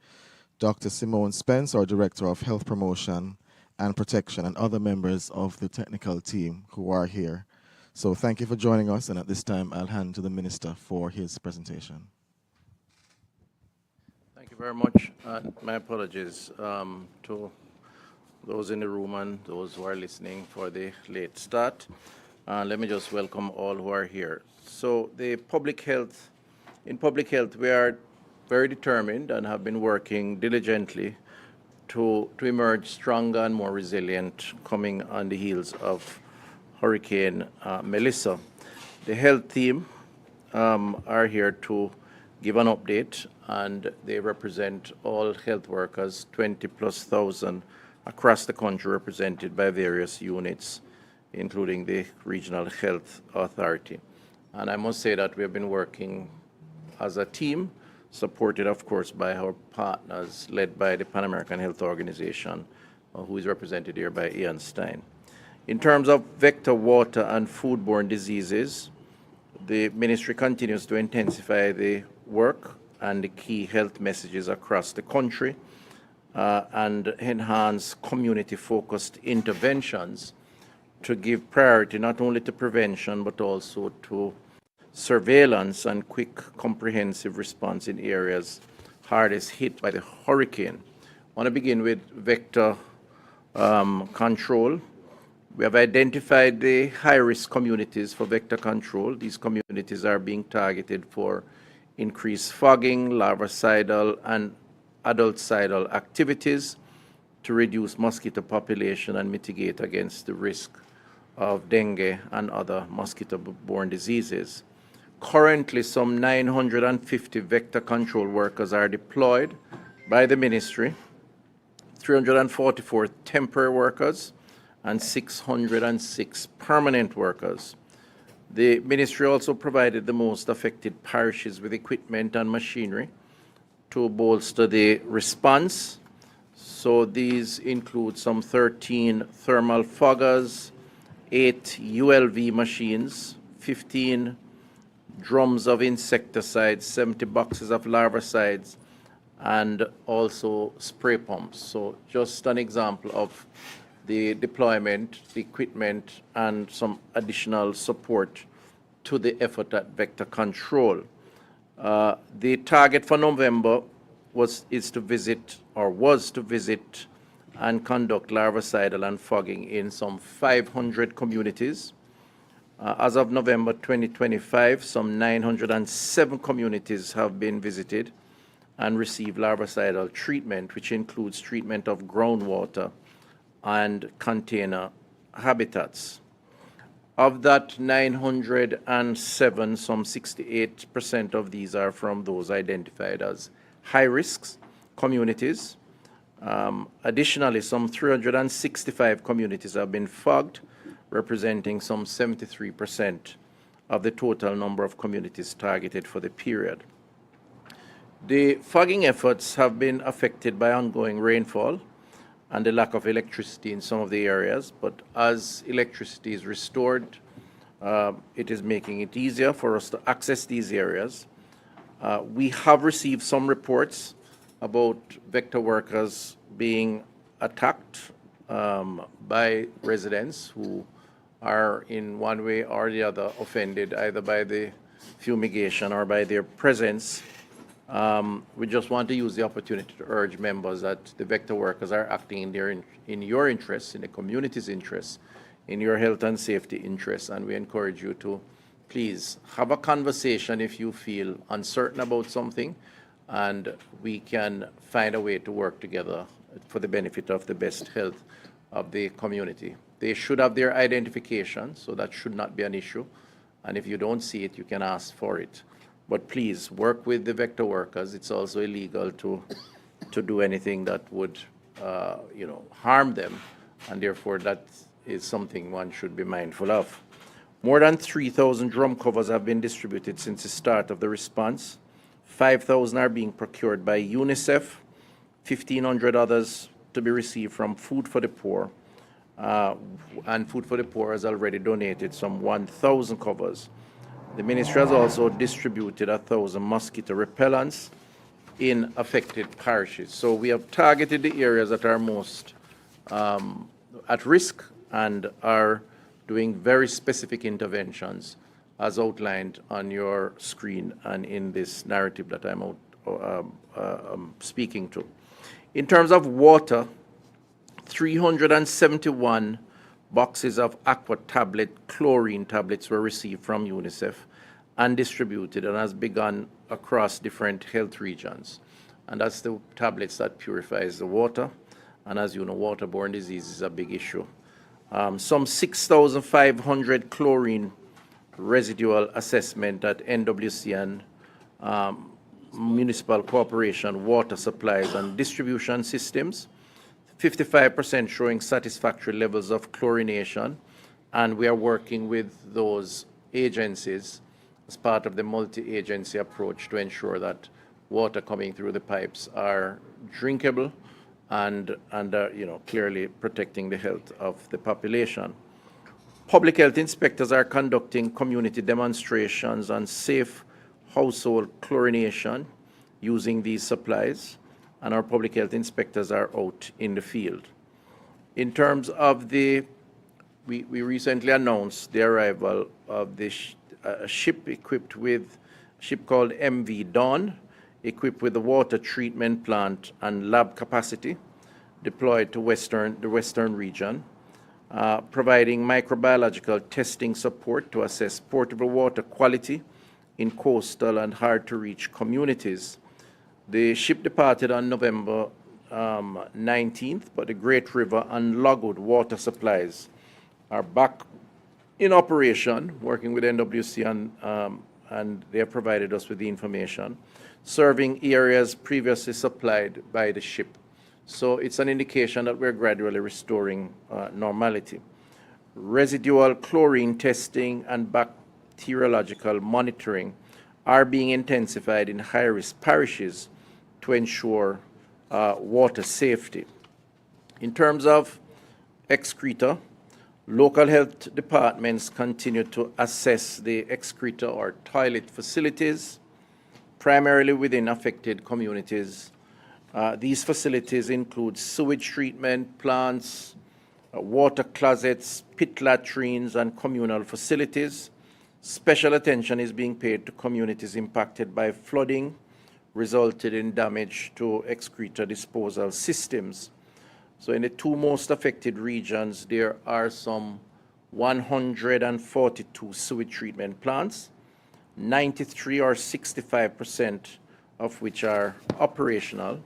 Speaker 11: Dr. Simone Spence, our Director of Health Promotion and Protection, and other members of the technical team who are here. So thank you for joining us, and at this time I'll hand to the Minister for his presentation.
Speaker 12: Thank you very much. My apologies to those in the room and those who are listening for the late start. Let me just welcome all who are here. So in public health, we are very determined and have been working diligently to emerge stronger and more resilient coming on the heels of Hurricane Melissa. The health team are here to give an update, and they represent all health workers, 20,000+ across the country, represented by various units, including the Regional Health Authority. And I must say that we have been working as a team, supported, of course, by our partners, led by the Pan American Health Organization, who is represented here by Ian Stein. In terms of vector, water, and foodborne diseases, the ministry continues to intensify the work and the key health messages across the country and enhance community-focused interventions to give priority not only to prevention but also to surveillance and quick comprehensive response in areas hardest hit by the hurricane. I want to begin with vector control. We have identified the high-risk communities for vector control. These communities are being targeted for increased fogging, larvicidal and adulticidal activities to reduce mosquito population and mitigate against the risk of dengue and other mosquito-borne diseases. Currently, some 950 vector control workers are deployed by the ministry, 344 temporary workers, and 606 permanent workers. The ministry also provided the most affected parishes with equipment and machinery to bolster the response. So these include some 13 thermal foggers, 8 ULV machines, 15 drums of insecticides, 70 boxes of larvicides, and also spray pumps. So just an example of the deployment, the equipment, and some additional support to the effort at vector control. The target for November was to visit and conduct larvicidal and fogging in some 500 communities. As of November 2025, some 907 communities have been visited and received larvicidal treatment, which includes treatment of groundwater and container habitats. Of that 907, some 68% of these are from those identified as high-risk communities. Additionally, some 365 communities have been fogged, representing some 73% of the total number of communities targeted for the period. The fogging efforts have been affected by ongoing rainfall and the lack of electricity in some of the areas, but as electricity is restored, it is making it easier for us to access these areas. We have received some reports about vector workers being attacked by residents who are in one way or the other offended either by the fumigation or by their presence. We just want to use the opportunity to urge members that the vector workers are acting in your interests, in the community's interests, in your health and safety interests, and we encourage you to please have a conversation if you feel uncertain about something, and we can find a way to work together for the benefit of the best health of the community. They should have their identification, so that should not be an issue, and if you don't see it, you can ask for it. But please work with the vector workers. It's also illegal to do anything that would harm them, and therefore that is something one should be mindful of. More than 3,000 drum covers have been distributed since the start of the response. 5,000 are being procured by UNICEF, 1,500 others to be received from Food for the Poor, and Food for the Poor has already donated some 1,000 covers. The ministry has also distributed 1,000 mosquito repellents in affected parishes. So we have targeted the areas that are most at risk and are doing very specific interventions as outlined on your screen and in this narrative that I'm speaking to. In terms of water, 371 boxes of aqua tablet, chlorine tablets were received from UNICEF and distributed and has begun across different health regions. And that's the tablets that purifies the water. And as you know, waterborne disease is a big issue. Some 6,500 chlorine residual assessment at NWC and municipal corporation water supplies and distribution systems. 55% showing satisfactory levels of chlorination, and we are working with those agencies as part of the multi-agency approach to ensure that water coming through the pipes are drinkable and clearly protecting the health of the population. Public health inspectors are conducting community demonstrations on safe household chlorination using these supplies, and our public health inspectors are out in the field. In terms of the we recently announced the arrival of a ship equipped with a ship called MV Dawn, equipped with a water treatment plant and lab capacity, deployed to the western region, providing microbiological testing support to assess potable water quality in coastal and hard-to-reach communities. The ship departed on November 19th, but the Great River and Logwood water supplies are back in operation, working with NWC, and they have provided us with the information, serving areas previously supplied by the ship. So it's an indication that we're gradually restoring normality. Residual chlorine testing and bacteriological monitoring are being intensified in high-risk parishes to ensure water safety. In terms of excreta, local health departments continue to assess the excreta or toilet facilities, primarily within affected communities. These facilities include sewage treatment plants, water closets, pit latrines, and communal facilities. Special attention is being paid to communities impacted by flooding, resulted in damage to excreta disposal systems. So in the two most affected regions, there are some 142 sewage treatment plants, 93 or 65% of which are operational.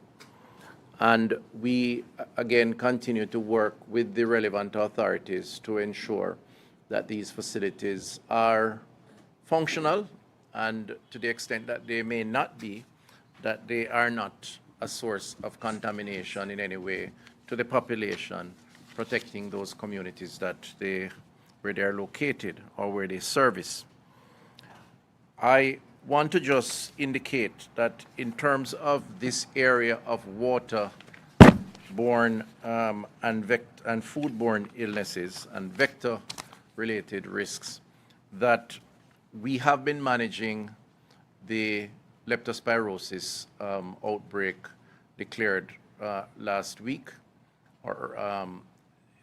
Speaker 12: And we, again, continue to work with the relevant authorities to ensure that these facilities are functional, and to the extent that they may not be, that they are not a source of contamination in any way to the population, protecting those communities where they are located or where they service. I want to just indicate that in terms of this area of water-borne and foodborne illnesses and vector-related risks, that we have been managing the leptospirosis outbreak declared last week. Our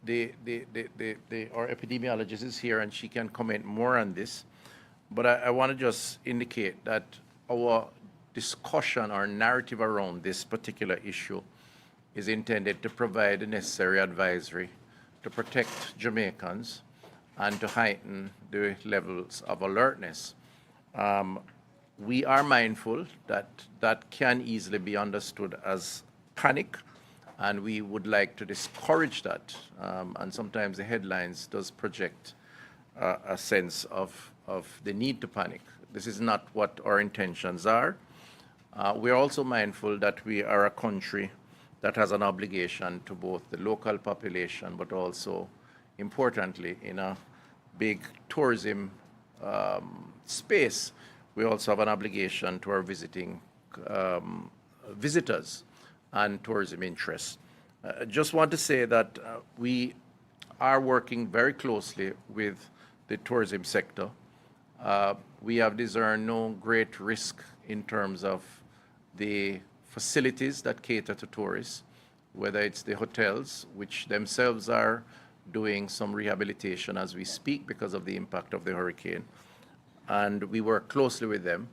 Speaker 12: epidemiologist is here and she can comment more on this. But I want to just indicate that our discussion or narrative around this particular issue is intended to provide the necessary advisory to protect Jamaicans and to heighten the levels of alertness. We are mindful that that can easily be understood as panic, and we would like to discourage that. And sometimes the headlines does project a sense of the need to panic. This is not what our intentions are. We're also mindful that we are a country that has an obligation to both the local population, but also, importantly, in a big tourism space, we also have an obligation to our visiting visitors and tourism interests. I just want to say that we are working very closely with the tourism sector. We have discerned no great risk in terms of the facilities that cater to tourists, whether it's the hotels, which themselves are doing some rehabilitation as we speak because of the impact of the hurricane. And we work closely with them,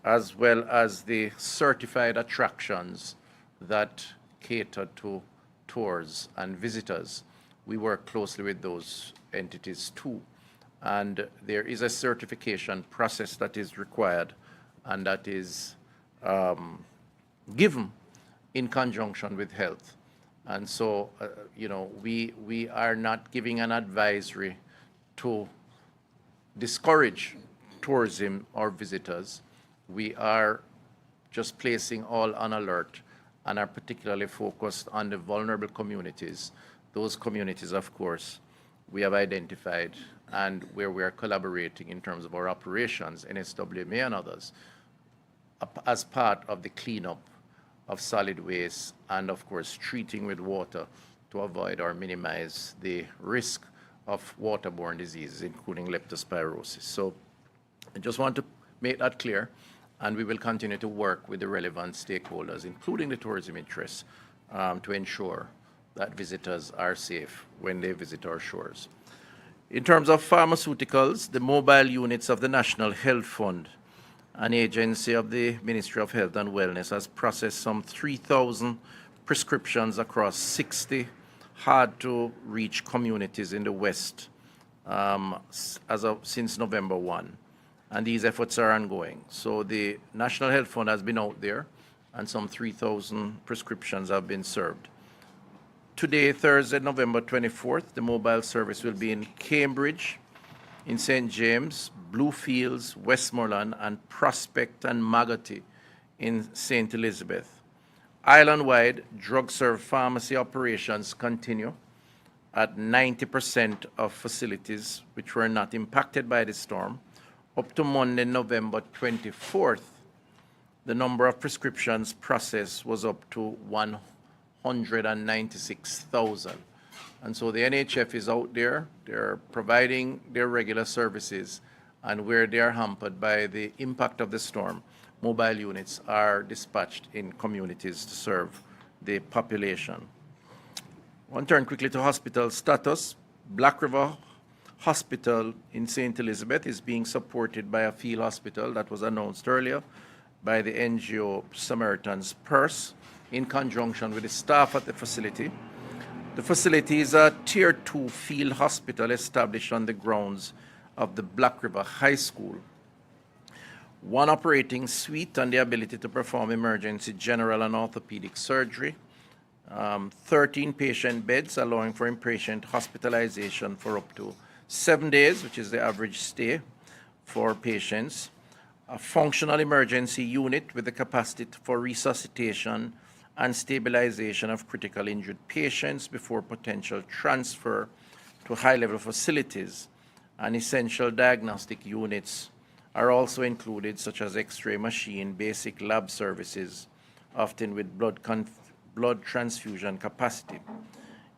Speaker 12: as well as the certified attractions that cater to tours and visitors. We work closely with those entities too. And there is a certification process that is required and that is given in conjunction with health. And so, we are not giving an advisory to discourage tourism or visitors. We are just placing all on alert and are particularly focused on the vulnerable communities. Those communities, of course, we have identified and where we are collaborating in terms of our operations, NSWMA and others, as part of the cleanup of solid waste and, of course, treating with water to avoid or minimize the risk of waterborne diseases, including leptospirosis. So I just want to make that clear, and we will continue to work with the relevant stakeholders, including the tourism interests, to ensure that visitors are safe when they visit our shores. In terms of pharmaceuticals, the mobile units of the National Health Fund, an agency of the Ministry of Health and Wellness, has processed some 3,000 prescriptions across 60 hard-to-reach communities in the West since November 1. And these efforts are ongoing. So the National Health Fund has been out there, and some 3,000 prescriptions have been served. Today, Thursday, November 24th, the mobile service will be in Cambridge, in St. James, Bluefields, Westmoreland, and Prospect and Magotty in St. Elizabeth. Island-wide, drug-serve pharmacy operations continue at 90% of facilities which were not impacted by the storm. Up to Monday, November 24th, the number of prescriptions processed was up to 196,000. And so the NHF is out there. They're providing their regular services, and where they are hampered by the impact of the storm, mobile units are dispatched in communities to serve the population. I want to turn quickly to hospital status. Black River Hospital in St. Elizabeth is being supported by a field hospital that was announced earlier by the NGO Samaritan's Purse in conjunction with the staff at the facility. The facility is a Tier 2 field hospital established on the grounds of the Black River High School. One operating suite and the ability to perform emergency general and orthopedic surgery. 13 patient beds allowing for inpatient hospitalization for up to 7 days, which is the average stay for patients. A functional emergency unit with the capacity for resuscitation and stabilization of critically injured patients before potential transfer to high-level facilities. And essential diagnostic units are also included, such as X-ray machine, basic lab services, often with blood transfusion capacity.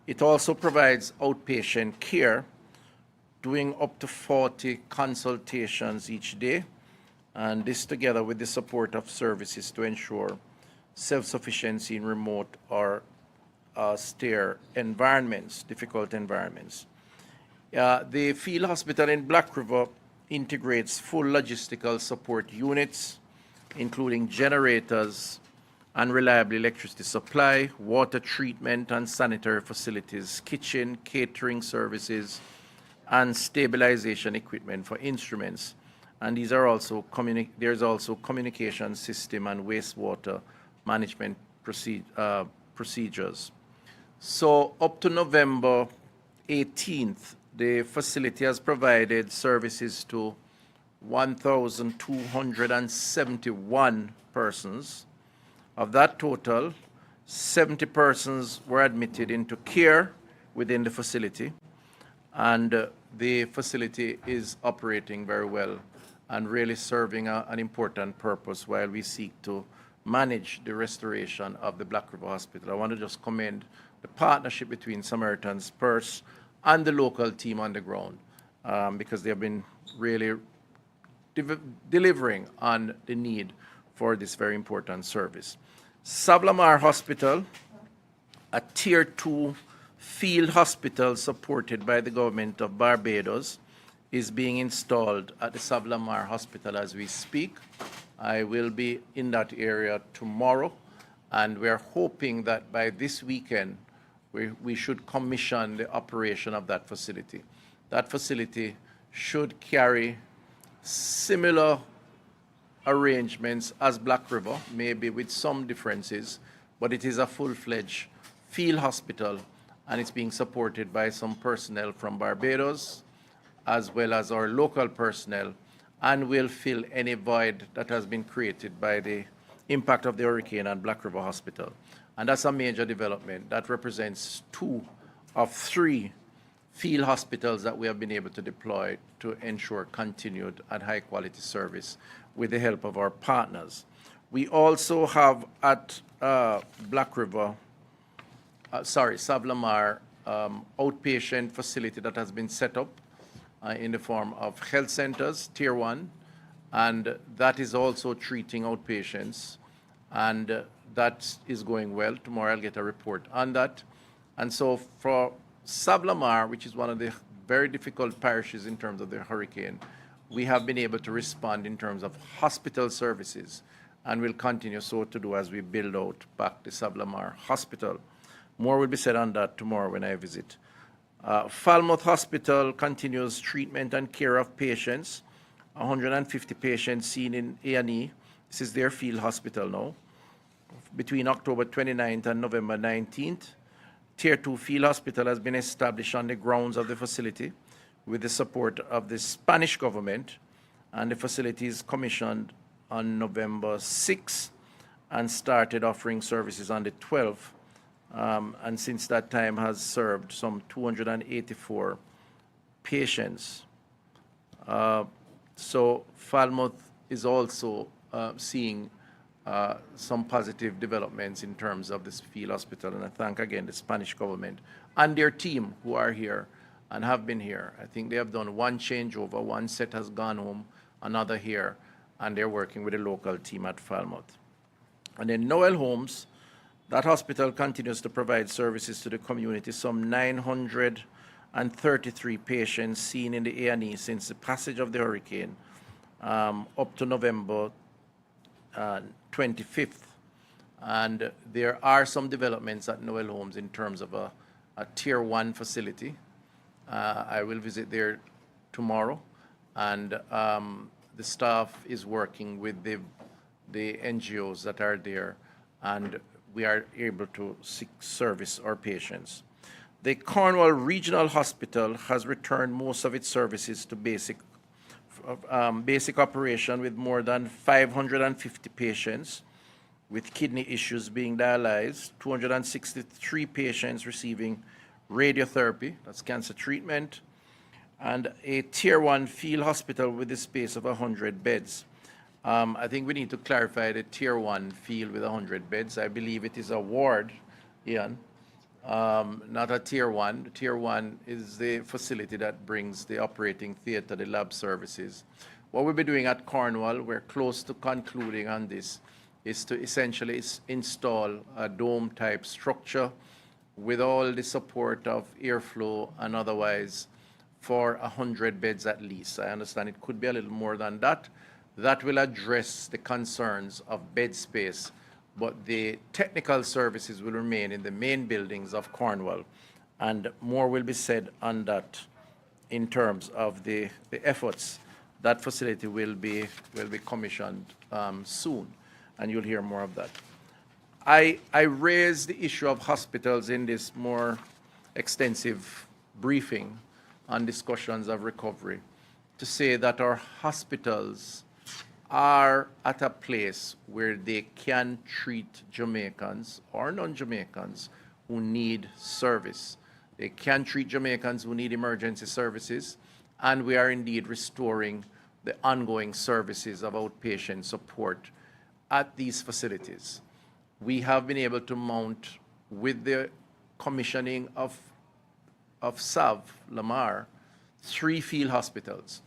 Speaker 12: It also provides outpatient care, doing up to 40 consultations each day, and this together with the support of services to ensure self-sufficiency in remote or austere environments, difficult environments. The field hospital in Black River integrates full logistical support units, including generators and reliable electricity supply, water treatment and sanitary facilities, kitchen, catering services, and stabilization equipment for instruments. And these are also there's also communication system and wastewater management procedures. So up to November 18th, the facility has provided services to 1,271 persons. Of that total, 70 persons were admitted into care within the facility, and the facility is operating very well and really serving an important purpose while we seek to manage the restoration of the Black River Hospital. I want to just commend the partnership between Samaritan's Purse and the local team on the ground because they have been really delivering on the need for this very important service. Savlamar Hospital, a Tier 2 field hospital supported by the government of Barbados, is being installed at the Savlamar Hospital as we speak. I will be in that area tomorrow, and we're hoping that by this weekend we should commission the operation of that facility. That facility should carry similar arrangements as Black River, maybe with some differences, but it is a full-fledged field hospital, and it's being supported by some personnel from Barbados, as well as our local personnel, and will fill any void that has been created by the impact of the hurricane on Black River Hospital. And that's a major development. That represents 2 of 3 field hospitals that we have been able to deploy to ensure continued and high-quality service with the help of our partners. We also have at Savlamar, outpatient facility that has been set up in the form of health centers, Tier 1, and that is also treating outpatients, and that is going well. Tomorrow I'll get a report on that. And so for Savlamar, which is one of the very difficult parishes in terms of the hurricane, we have been able to respond in terms of hospital services, and will continue so to do as we build out back the Sablamar Hospital. More will be said on that tomorrow when I visit. Falmouth Hospital continues treatment and care of patients. 150 patients seen in A&E. This is their field hospital now. Between October 29th and November 19th, Tier 2 field hospital has been established on the grounds of the facility with the support of the Spanish government, and the facility is commissioned on November 6th and started offering services on the 12th, and since that time has served some 284 patients. So Falmouth is also seeing some positive developments in terms of this field hospital, and I thank again the Spanish government and their team who are here and have been here. I think they have done one changeover, one set has gone home, another here, and they're working with the local team at Falmouth. And then Noel Homes, that hospital continues to provide services to the community. Some 933 patients seen in the A&E since the passage of the hurricane up to November 25th. And there are some developments at Noel Homes in terms of a Tier 1 facility. I will visit there tomorrow, and the staff is working with the NGOs that are there, and we are able to service our patients. The Cornwall Regional Hospital has returned most of its services to basic operation, with more than 550 patients with kidney issues being dialyzed, 263 patients receiving radiotherapy, that's cancer treatment, and a Tier 1 field hospital with a space of 100 beds. I think we need to clarify the Tier 1 field with 100 beds. I believe it is a ward, Ian, not a Tier 1. Tier 1 is the facility that brings the operating theater, the lab services. What we'll be doing at Cornwall, we're close to concluding on this, is to essentially install a dome-type structure with all the support of airflow and otherwise for 100 beds at least. I understand it could be a little more than that. That will address the concerns of bed space, but the technical services will remain in the main buildings of Cornwall, and more will be said on that in terms of the efforts. That facility will be commissioned soon, and you'll hear more of that. I raised the issue of hospitals in this more extensive briefing on discussions of recovery to say that our hospitals are at a place where they can treat Jamaicans or non-Jamaicans who need service. They can treat Jamaicans who need emergency services, and we are indeed restoring the ongoing services of outpatient support at these facilities. We have been able to mount, with the commissioning of SAV, Lamar, 3 field hospitals.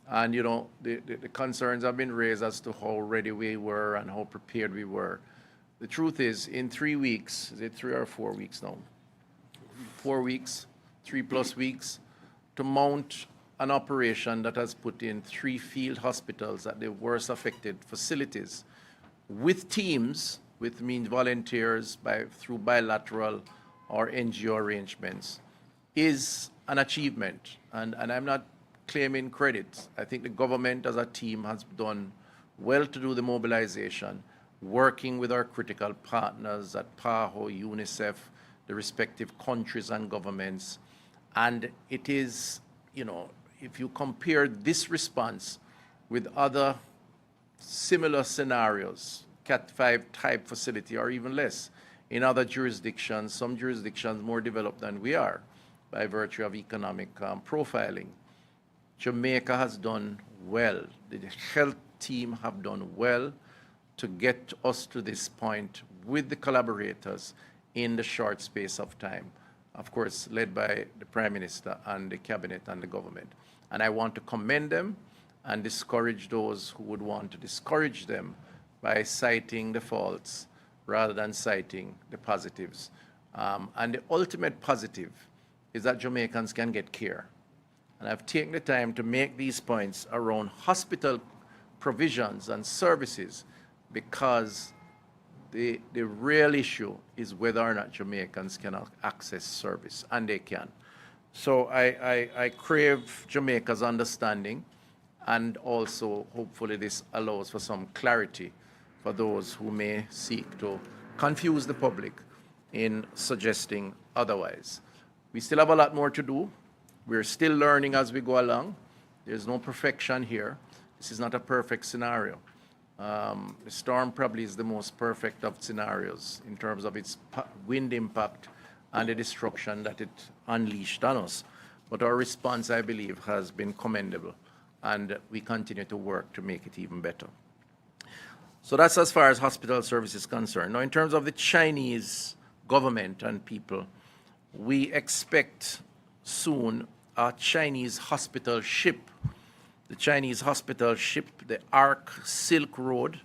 Speaker 12: And, you know, the concerns have been raised as to how ready we were and how prepared we were. The truth is, in 3 weeks, is it 3 or 4 weeks now? 4 weeks, 3+ weeks, to mount an operation that has put in 3 field hospitals at the worst affected facilities, with teams, with means volunteers, through bilateral or NGO arrangements, is an achievement. And I'm not claiming credit. I think the government as a team has done well to do the mobilization, working with our critical partners at PAHO, UNICEF, the respective countries and governments. And it is, you know, if you compare this response with other similar scenarios, Cat 5 type facility or even less, in other jurisdictions, some jurisdictions more developed than we are by virtue of economic profiling, Jamaica has done well. The health team have done well to get us to this point with the collaborators in the short space of time, of course, led by the Prime Minister and the Cabinet and the government. And I want to commend them and discourage those who would want to discourage them by citing the faults rather than citing the positives. And the ultimate positive is that Jamaicans can get care. And I've taken the time to make these points around hospital provisions and services because the real issue is whether or not Jamaicans can access service, and they can. So I crave Jamaica's understanding, and also hopefully this allows for some clarity for those who may seek to confuse the public in suggesting otherwise. We still have a lot more to do. We're still learning as we go along. There's no perfection here. This is not a perfect scenario. The storm probably is the most perfect of scenarios in terms of its wind impact and the destruction that it unleashed on us. But our response, I believe, has been commendable, and we continue to work to make it even better. So that's as far as hospital service is concerned. Now, in terms of the Chinese government and people, we expect soon a Chinese hospital ship. The Chinese hospital ship, the Ark Silk Road,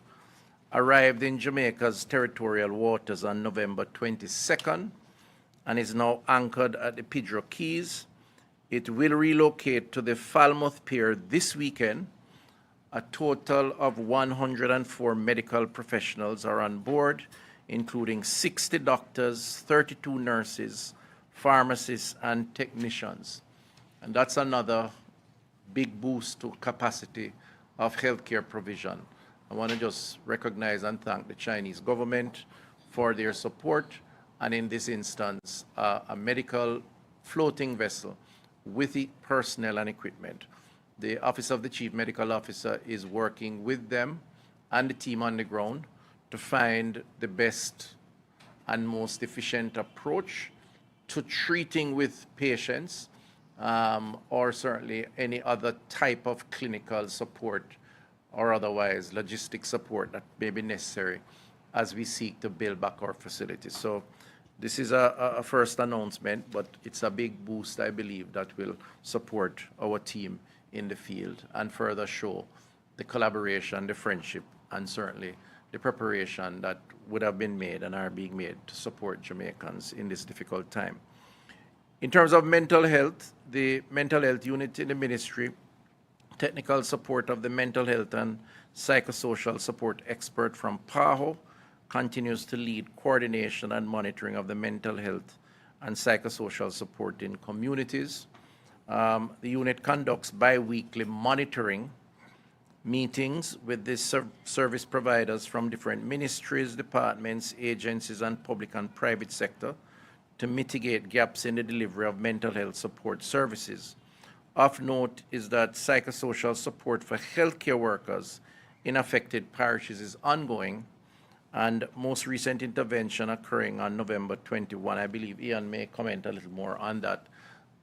Speaker 12: arrived in Jamaica's territorial waters on November 22nd and is now anchored at the Pedro Keys. It will relocate to the Falmouth Pier this weekend. A total of 104 medical professionals are on board, including 60 doctors, 32 nurses, pharmacists, and technicians. And that's another big boost to capacity of healthcare provision. I want to just recognize and thank the Chinese government for their support, and in this instance, a medical floating vessel with the personnel and equipment. The Office of the Chief Medical Officer is working with them and the team on the ground to find the best and most efficient approach to treating with patients, or certainly any other type of clinical support or otherwise logistic support that may be necessary as we seek to build back our facilities. So this is a first announcement, but it's a big boost, I believe, that will support our team in the field and further show the collaboration, the friendship, and certainly the preparation that would have been made and are being made to support Jamaicans in this difficult time. In terms of mental health, the mental health unit in the ministry, technical support of the mental health and psychosocial support expert from PAHO, continues to lead coordination and monitoring of the mental health and psychosocial support in communities. The unit conducts bi-weekly monitoring meetings with the service providers from different ministries, departments, agencies, and public and private sector to mitigate gaps in the delivery of mental health support services. Of note is that psychosocial support for healthcare workers in affected parishes is ongoing, and most recent intervention occurring on November 21. I believe Ian may comment a little more on that,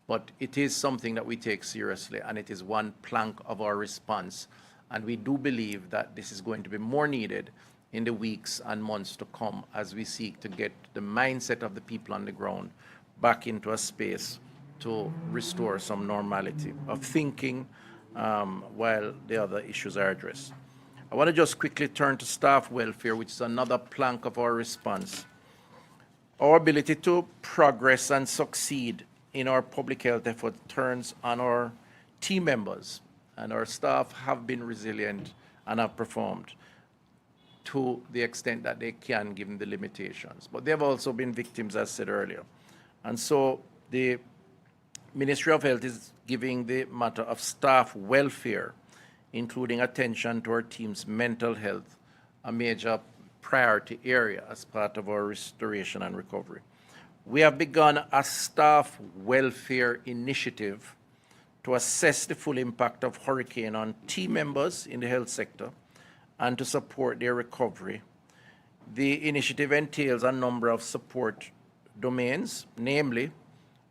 Speaker 12: but it is something that we take seriously, and it is one plank of our response. And we do believe that this is going to be more needed in the weeks and months to come as we seek to get the mindset of the people on the ground back into a space to restore some normality of thinking while the other issues are addressed. I want to just quickly turn to staff welfare, which is another plank of our response. Our ability to progress and succeed in our public health effort turns on our team members, and our staff have been resilient and have performed to the extent that they can, given the limitations. But they have also been victims, as said earlier. And so the Ministry of Health is giving the matter of staff welfare, including attention to our team's mental health, a major priority area as part of our restoration and recovery. We have begun a staff welfare initiative to assess the full impact of hurricane on team members in the health sector and to support their recovery. The initiative entails a number of support domains, namely,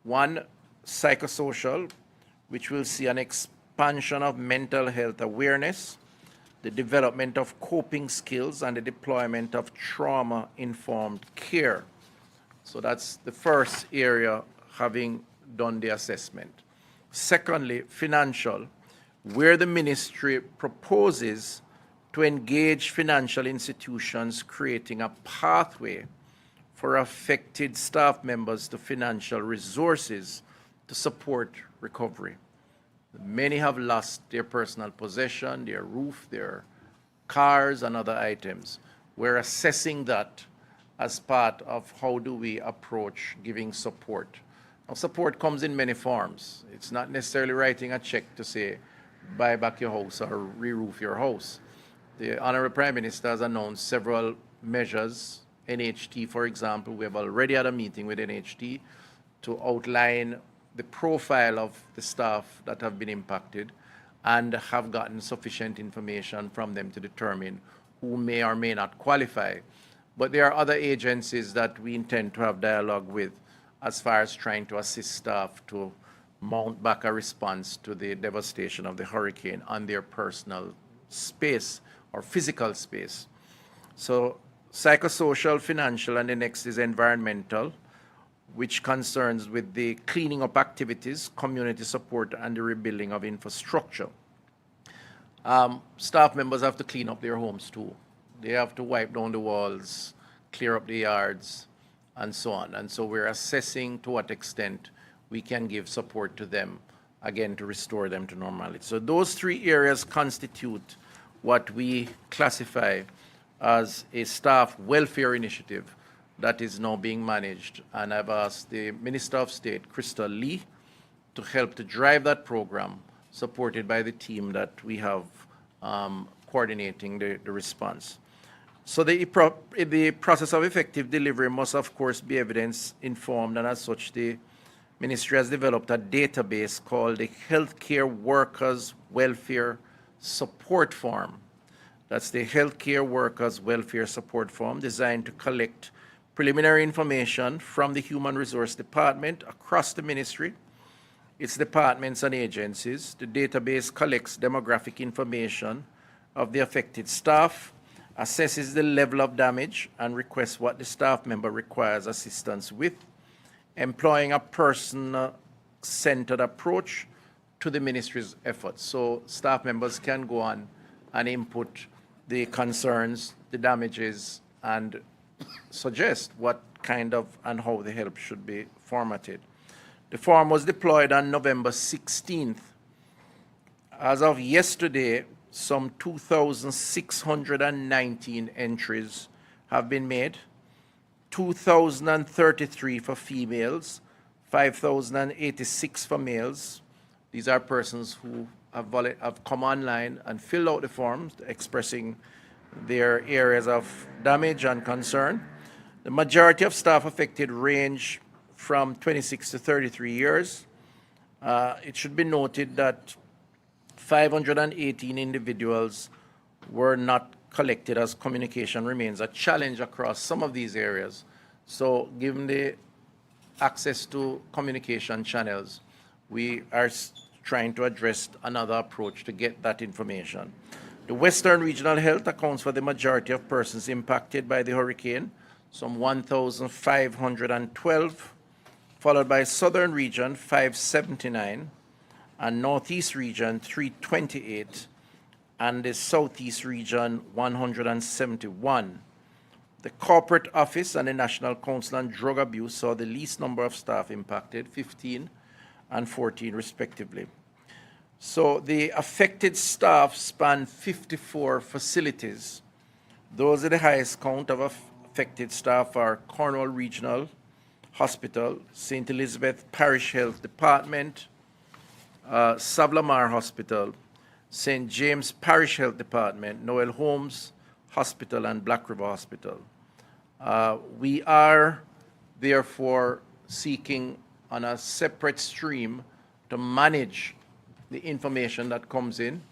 Speaker 12: one, psychosocial, which will see an expansion of mental health awareness, the development of coping skills, and the deployment of trauma-informed care. So that's the first area, having done the assessment. Secondly, financial, where the ministry proposes to engage financial institutions, creating a pathway for affected staff members to financial resources to support recovery. Many have lost their personal possession, their roof, their cars, and other items. We're assessing that as part of how do we approach giving support. Now, support comes in many forms. It's not necessarily writing a check to say, buy back your house or re-roof your house. The Honorable Prime Minister has announced several measures. NHT, for example, we have already had a meeting with NHT to outline the profile of the staff that have been impacted and have gotten sufficient information from them to determine who may or may not qualify. But there are other agencies that we intend to have dialogue with as far as trying to assist staff to mount back a response to the devastation of the hurricane on their personal space or physical space. So psychosocial, financial, and the next is environmental, which concerns with the cleaning up activities, community support, and the rebuilding of infrastructure. Staff members have to clean up their homes too. They have to wipe down the walls, clear up the yards, and so on. And so we're assessing to what extent we can give support to them, again, to restore them to normality. So those three areas constitute what we classify as a staff welfare initiative that is now being managed. And I've asked the Minister of State, Crystal Lee, to help to drive that program, supported by the team that we have coordinating the response. So the process of effective delivery must, of course, be evidence-informed, and as such, the Ministry has developed a database called the Healthcare Workers Welfare Support Form. That's the Healthcare Workers Welfare Support Form, designed to collect preliminary information from the Human Resource Department across the ministry, its departments and agencies. The database collects demographic information of the affected staff, assesses the level of damage, and requests what the staff member requires assistance with, employing a person-centered approach to the ministry's efforts. So staff members can go on and input the concerns, the damages, and suggest what kind of and how the help should be formatted. The form was deployed on November 16th. As of yesterday, some 2,619 entries have been made, 2,033 for females, 5,086 for males. These are persons who have come online and filled out the forms expressing their areas of damage and concern. The majority of staff affected range from 26 to 33 years. It should be noted that 518 individuals were not collected, as communication remains a challenge across some of these areas. So given the access to communication channels, we are trying to address another approach to get that information. The Western Regional Health accounts for the majority of persons impacted by the hurricane, some 1,512, followed by Southern Region, 579, and Northeast Region, 328, and the Southeast Region, 171. The Corporate Office and the National Council on Drug Abuse saw the least number of staff impacted, 15 and 14 respectively. So the affected staff span 54 facilities. Those are the highest count of affected staff are Cornwall Regional Hospital, St. Elizabeth Parish Health Department, Savlamar Hospital, St. James Parish Health Department, Noel Holmes Hospital, and Black River Hospital. We are therefore seeking on a separate stream to manage the information that comes in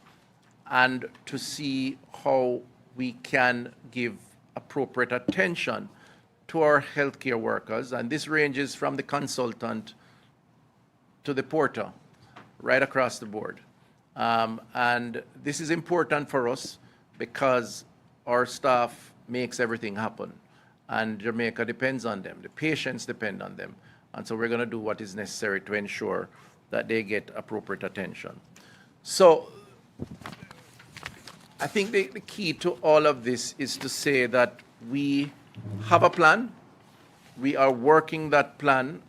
Speaker 12: and to see how we can give appropriate attention to our healthcare workers. And this ranges from the consultant to the porter, right across the board. And this is important for us because our staff makes everything happen. And Jamaica depends on them. The patients depend on them. And so we're going to do what is necessary to ensure that they get appropriate attention. So I think the key to all of this is to say that we have a plan. We are working that plan.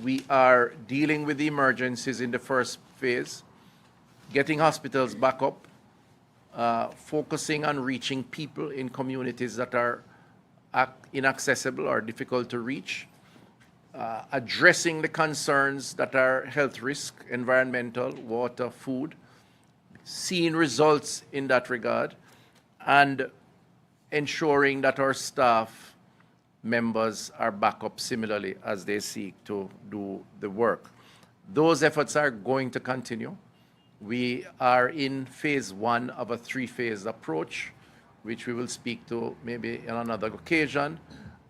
Speaker 12: We are dealing with the emergencies in the first phase. getting hospitals back up, focusing on reaching people in communities that are inaccessible or difficult to reach, addressing the concerns that are health risk, environmental, water, food, seeing results in that regard, and ensuring that our staff members are back up similarly as they seek to do the work. Those efforts are going to continue. We are in phase 1 of a 3-phase approach, which we will speak to maybe on another occasion.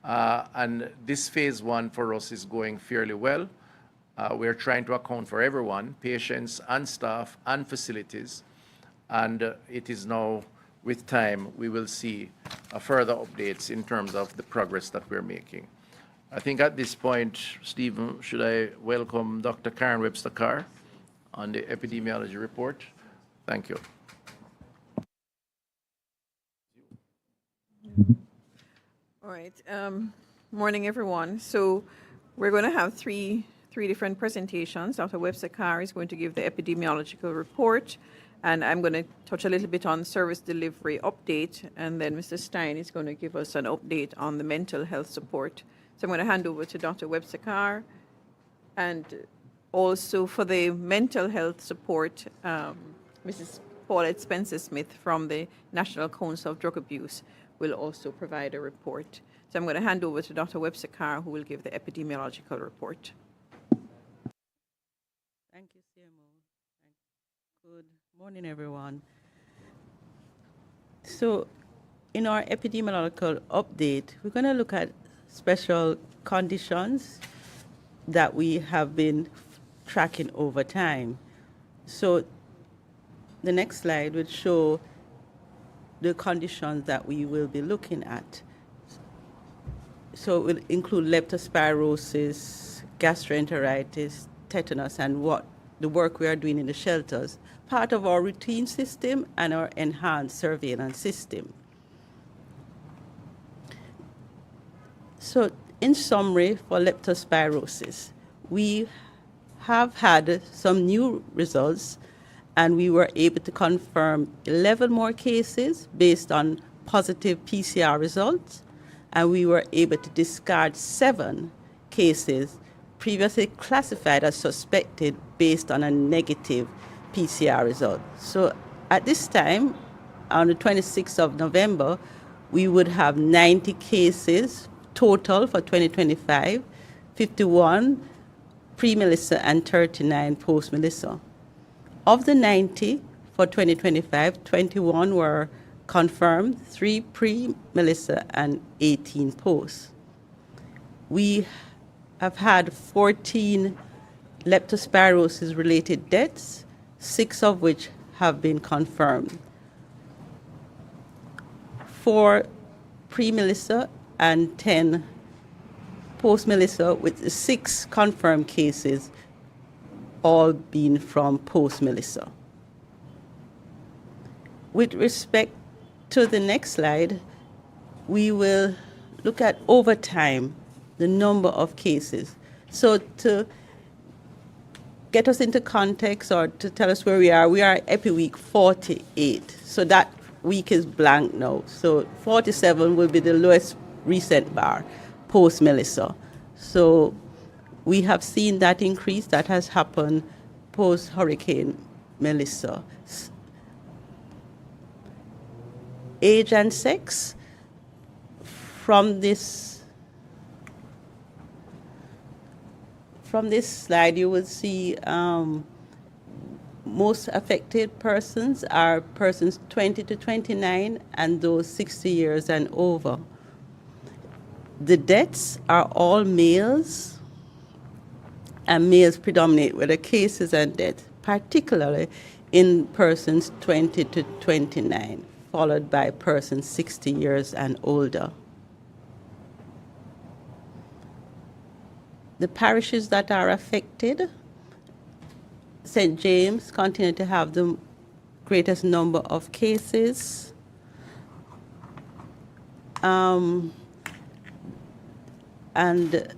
Speaker 12: And this phase 1 for us is going fairly well. We're trying to account for everyone, patients and staff and facilities. And it is now, with time, we will see further updates in terms of the progress that we're making. I think at this point, Stephen, should I welcome Dr. Karen Webster-Carr on the epidemiology report? Thank you.
Speaker 4: All right. Morning, everyone. So we're going to have three different presentations. Dr. Webster-Carr is going to give the epidemiological report, and I'm going to touch a little bit on service delivery update, and then Mr. Stein is going to give us an update on the mental health support. So I'm going to hand over to Dr. Webster-Carr, and also for the mental health support, Mrs. Paulette Spencer-Smith from the National Council of Drug Abuse will also provide a report. So I'm going to hand over to Dr. Webster-Carr, who will give the epidemiological report.
Speaker 5: Thank you, CMO. Good morning, everyone. So in our epidemiological update, we're going to look at special conditions that we have been tracking over time. So the next slide would show the conditions that we will be looking at. So it will include leptospirosis, gastroenteritis, tetanus, and what the work we are doing in the shelters, part of our routine system and our enhanced surveillance system. So in summary, for leptospirosis, we have had some new results, and we were able to confirm 11 more cases based on positive PCR results, and we were able to discard 7 cases previously classified as suspected based on a negative PCR result. So at this time, on the 26th of November, we would have 90 cases total for 2025, 51 pre-Melissa and 39 post-Melissa. Of the 90 for 2025, 21 were confirmed, 3 pre-Melissa and 18 post. We have had 14 leptospirosis-related deaths, 6 of which have been confirmed. 4 pre-Melissa and 10 post-Melissa, with 6 confirmed cases all being from post-Melissa. With respect to the next slide, we will look at over time the number of cases. So to get us into context or to tell us where we are Epi week 48. So that week is blank now. So 47 will be the lowest recent bar, post-Melissa. So we have seen that increase that has happened post-Hurricane Melissa. Age and sex, from this slide you will see most affected persons are persons 20 to 29 and those 60 years and over. The deaths are all males, and males predominate with the cases and deaths, particularly in persons 20 to 29, followed by persons 60 years and older. The parishes that are affected, St. James continue to have the greatest number of cases. And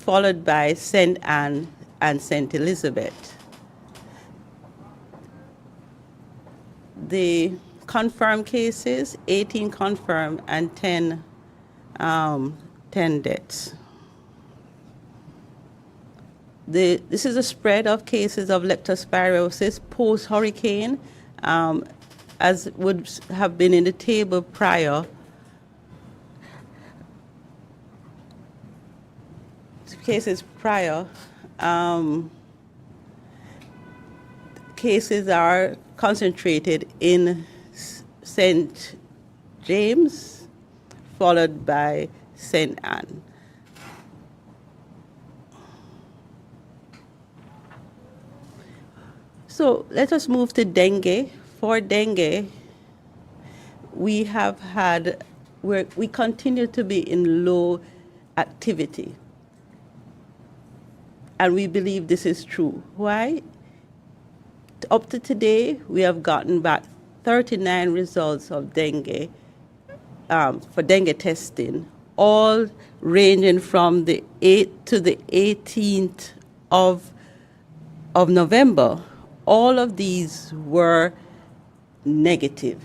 Speaker 5: followed by St. Anne and St. Elizabeth. The confirmed cases, 18 confirmed and 10 deaths. This is a spread of cases of leptospirosis post-hurricane, as would have been in the table prior. Cases prior, cases are concentrated in St. James, followed by St. Anne. So let us move to dengue. For dengue, we continue to be in low activity. And we believe this is true. Why? Up to today, we have gotten back 39 results of dengue, for dengue testing, all ranging from the 8th to the 18th of November. All of these were negative.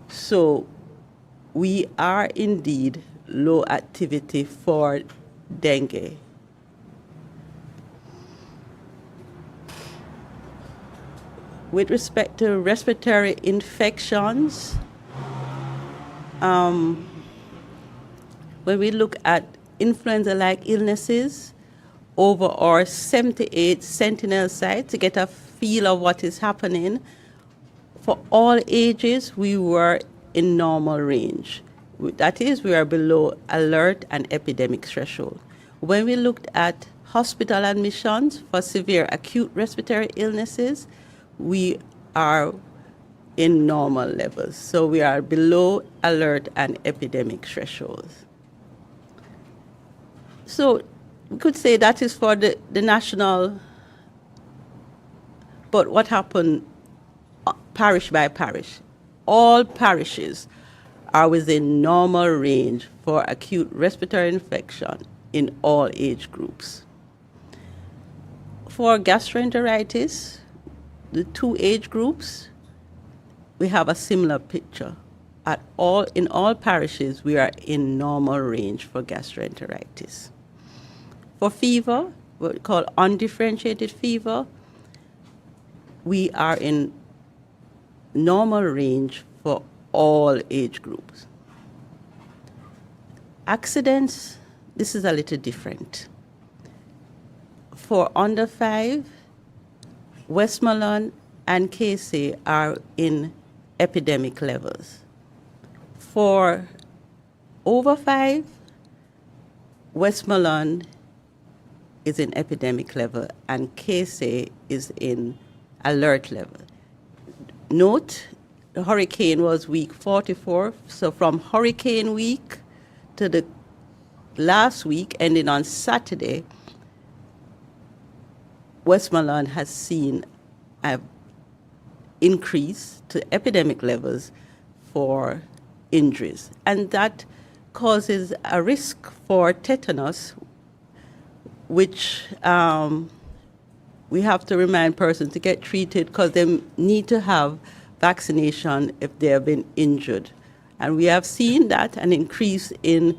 Speaker 5: So we are indeed low activity for dengue. With respect to respiratory infections, when we look at influenza-like illnesses, over our 78 sentinel sites to get a feel of what is happening, for all ages, we were in normal range. That is, we are below alert and epidemic threshold. When we looked at hospital admissions for severe acute respiratory illnesses, we are in normal levels. So we are below alert and epidemic thresholds. So we could say that is for the national, but what happened parish by parish? All parishes are within normal range for acute respiratory infection in all age groups. For gastroenteritis, the two age groups, we have a similar picture. In all parishes, we are in normal range for gastroenteritis. For fever, what we call undifferentiated fever, we are in normal range for all age groups. Accidents, this is a little different. For under 5, Westmoreland and Casey are in epidemic levels. For over 5, Westmoreland is in epidemic level and Casey is in alert level. Note, the hurricane was week 44, so from hurricane week to the last week, ending on Saturday, Westmoreland has seen an increase to epidemic levels for injuries. And that causes a risk for tetanus, which we have to remind persons to get treated because they need to have vaccination if they have been injured. And we have seen that an increase in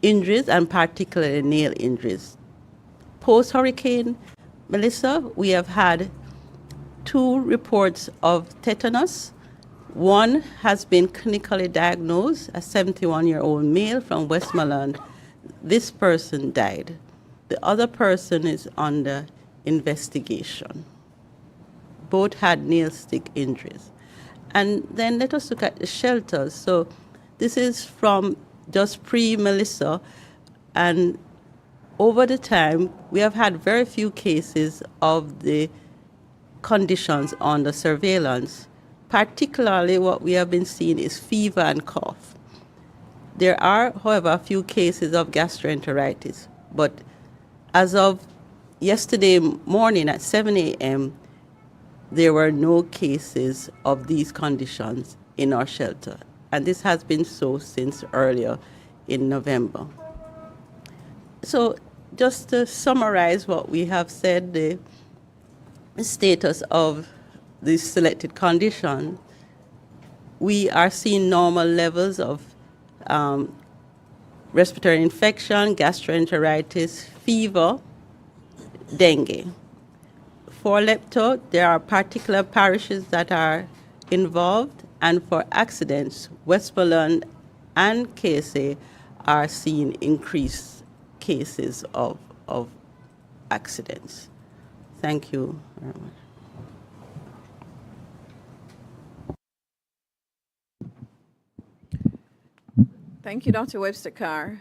Speaker 5: injuries and particularly nail injuries. Post-hurricane Melissa, we have had 2 reports of tetanus. One has been clinically diagnosed, a 71-year-old male from Westmoreland. This person died. The other person is under investigation. Both had nail stick injuries. And then let us look at the shelters. So this is from just pre-Melissa, and over the time, we have had very few cases of the conditions under surveillance. Particularly what we have been seeing is fever and cough. There are, however, a few cases of gastroenteritis, but as of yesterday morning at 7 a.m., there were no cases of these conditions in our shelter. And this has been so since earlier in November. So just to summarize what we have said, the status of the selected condition, we are seeing normal levels of respiratory infection, gastroenteritis, fever, dengue. For lepto, there are particular parishes that are involved, and for accidents, Westmoreland and KSA are seeing increased cases of accidents. Thank you very much.
Speaker 4: Thank you, Dr. Webster-Carr.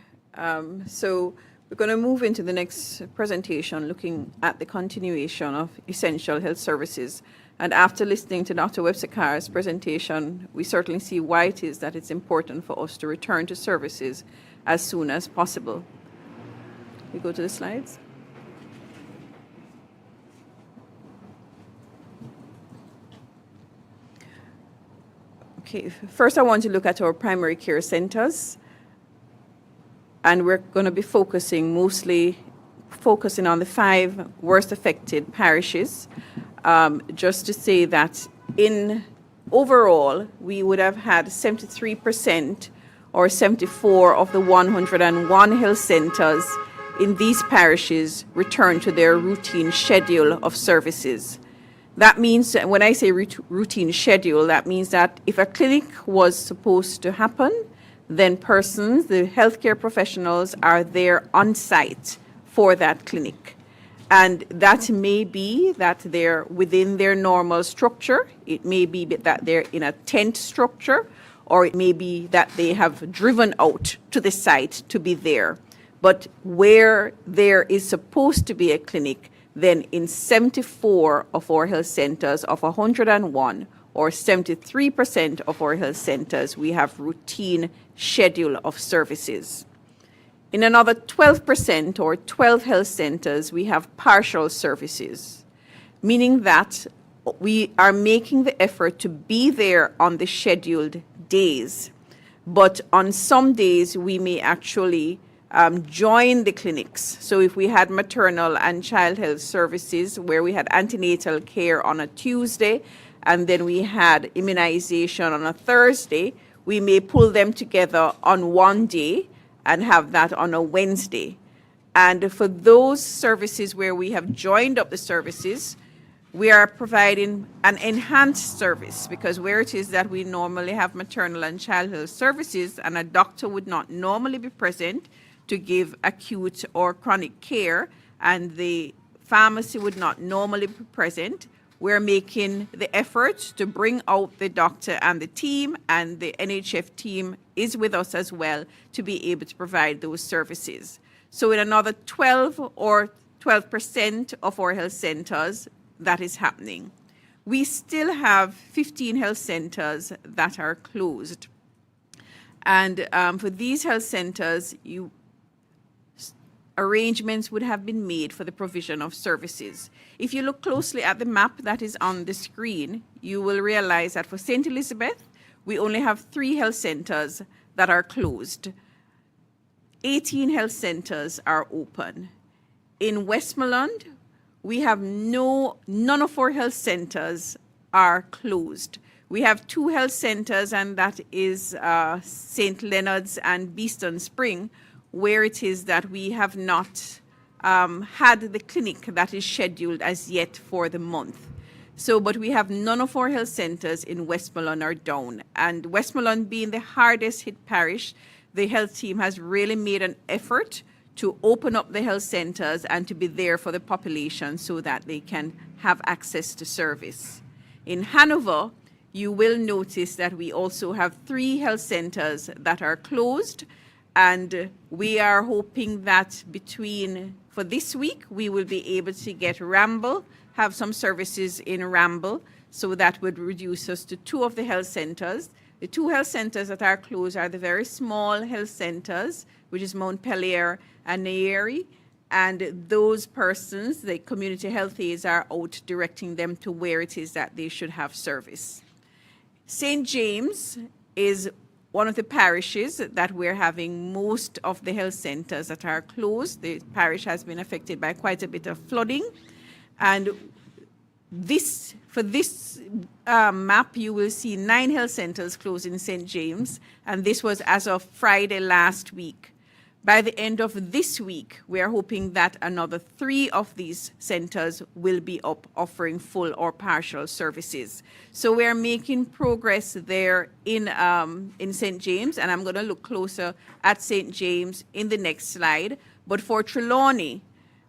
Speaker 4: So we're going to move into the next presentation looking at the continuation of essential health services. And after listening to Dr. Webster-Carr's presentation, we certainly see why it is that it's important for us to return to services as soon as possible. We go to the slides. Okay, first I want to look at our primary care centers. And we're going to be focusing on the 5 worst affected parishes. Just to say that in overall, we would have had 73% or 74 of the 101 health centers in these parishes return to their routine schedule of services. That means, when I say routine schedule, that means that if a clinic was supposed to happen, then persons, the healthcare professionals, are there on site for that clinic. And that may be that they're within their normal structure. It may be that they're in a tent structure, or it may be that they have driven out to the site to be there. But where there is supposed to be a clinic, then in 74 of our health centers of 101, or 73% of our health centers, we have routine schedule of services. In another 12% or 12 health centers, we have partial services, meaning that we are making the effort to be there on the scheduled days. But on some days, we may actually join the clinics. So if we had maternal and child health services where we had antenatal care on a Tuesday, and then we had immunization on a Thursday, we may pull them together on one day and have that on a Wednesday. And for those services where we have joined up the services, we are providing an enhanced service, because where it is that we normally have maternal and child health services and a doctor would not normally be present to give acute or chronic care, and the pharmacy would not normally be present, we're making the effort to bring out the doctor and the team, and the NHF team is with us as well to be able to provide those services. So in another 12% of our health centers, that is happening. We still have 15 health centers that are closed. And for these health centers, arrangements would have been made for the provision of services. If you look closely at the map that is on the screen, you will realize that for St. Elizabeth, we only have 3 health centers that are closed. 18 health centers are open. In Westmoreland, we have none of our health centers are closed. We have 2 health centers, and that is St. Leonard's and Beeston Spring, where it is that we have not had the clinic that is scheduled as yet for the month. So, but we have none of our health centers in Westmoreland are down. And Westmoreland being the hardest hit parish, the health team has really made an effort to open up the health centers and to be there for the population so that they can have access to service. In Hanover, you will notice that we also have 3 health centers that are closed, and we are hoping that for this week, we will be able to get Ramble, have some services in Ramble, so that would reduce us to 2 of the health centers. The 2 health centers that are closed are the very small health centers, which is Montpelier and Nyeri, and those persons, the community health aides, are out directing them to where it is that they should have service. St. James is one of the parishes that we're having most of the health centers that are closed. The parish has been affected by quite a bit of flooding. And for this map, you will see 9 health centers closed in St. James, and this was as of Friday last week. By the end of this week, we are hoping that another 3 of these centers will be up offering full or partial services. So we are making progress there in St. James, and I'm going to look closer at St. James in the next slide. But for Trelawney,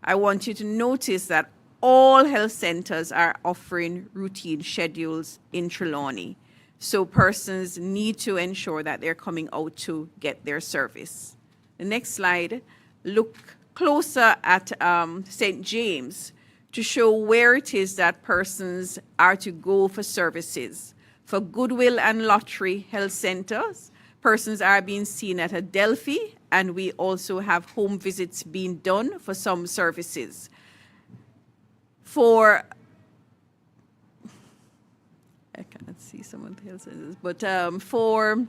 Speaker 4: I want you to notice that all health centers are offering routine schedules in Trelawney. So persons need to ensure that they're coming out to get their service. The next slide, look closer at St. James to show where it is that persons are to go for services. For Goodwill and Lottery Health Centers, persons are being seen at Adelphi, and we also have home visits being done for some services. I cannot see some of the health centers, but for